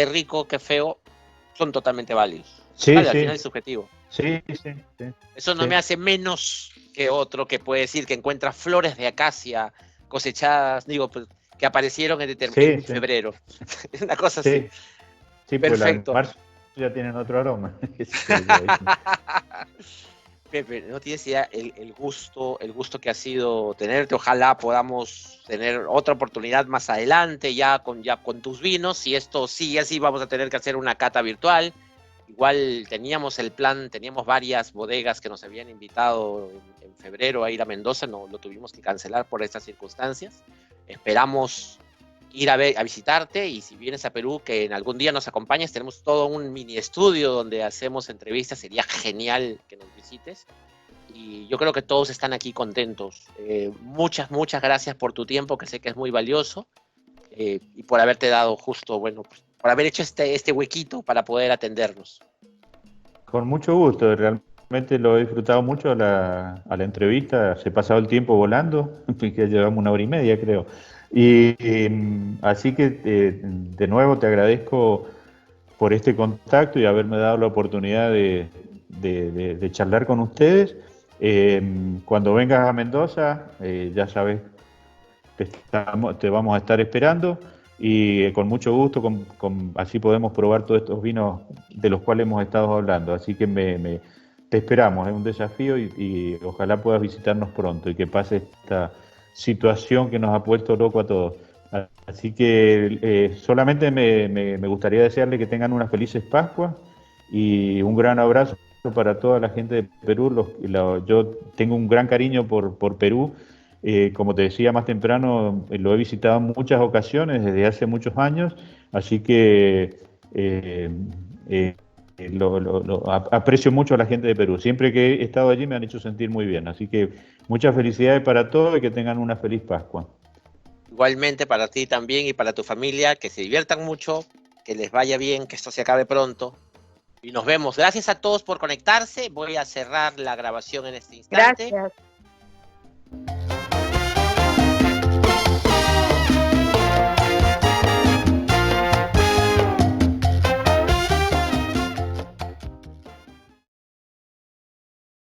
qué feo, son totalmente válidos. Sí, Vale, al sí, final es subjetivo. sí, sí, sí, Eso no me sí, hace menos que otro que puede decir que encuentra flores de acacia cosechadas, digo, pues, que aparecieron sí, en sí, febrero. Una cosa así. sí, sí, pues la de Perfecto. marzo ya tienen otro aroma, qué sé yo, ¿viste? Pepe, no tienes idea el gusto que ha sido tenerte. Ojalá podamos tener otra oportunidad más adelante, ya con tus vinos. Si esto sigue así, vamos a tener que hacer una cata virtual. Igual teníamos el plan, teníamos varias bodegas que nos habían invitado en febrero a ir a Mendoza, no lo tuvimos que cancelar por estas circunstancias. Esperamos ir a visitarte, y si vienes a Perú, que en algún día nos acompañes. Tenemos todo un mini estudio donde hacemos entrevistas. Sería genial que nos visites, y yo creo que todos están aquí contentos. Muchas gracias por tu tiempo, que sé que es muy valioso, y por haberte dado justo, bueno, pues, por haber hecho este huequito para poder atendernos. Con mucho gusto, realmente lo he disfrutado mucho a la entrevista, se ha pasado el tiempo volando, que ya llevamos 1 hora y media creo. Así que de nuevo te agradezco por este contacto y haberme dado la oportunidad de charlar con ustedes. Cuando vengas a Mendoza, ya sabes, te vamos a estar esperando y con mucho gusto, así podemos probar todos estos vinos de los cuales hemos estado hablando. Así que te esperamos, es un desafío y ojalá puedas visitarnos pronto y que pase esta situación que nos ha puesto loco a todos. Así que solamente me gustaría desearle que tengan unas felices Pascuas y un gran abrazo para toda la gente de Perú. Yo tengo un gran cariño por Perú. Como te decía más temprano, lo he visitado en muchas ocasiones desde hace muchos años, así que eh, eh, aprecio mucho a la gente de Perú. Siempre que he estado allí me han hecho sentir muy bien, así que muchas felicidades para todos y que tengan una feliz Pascua. Igualmente para ti también y para tu familia, que se diviertan mucho, que les vaya bien, que esto se acabe pronto. Y nos vemos. Gracias a todos por conectarse. Voy a cerrar la grabación en este instante. Gracias.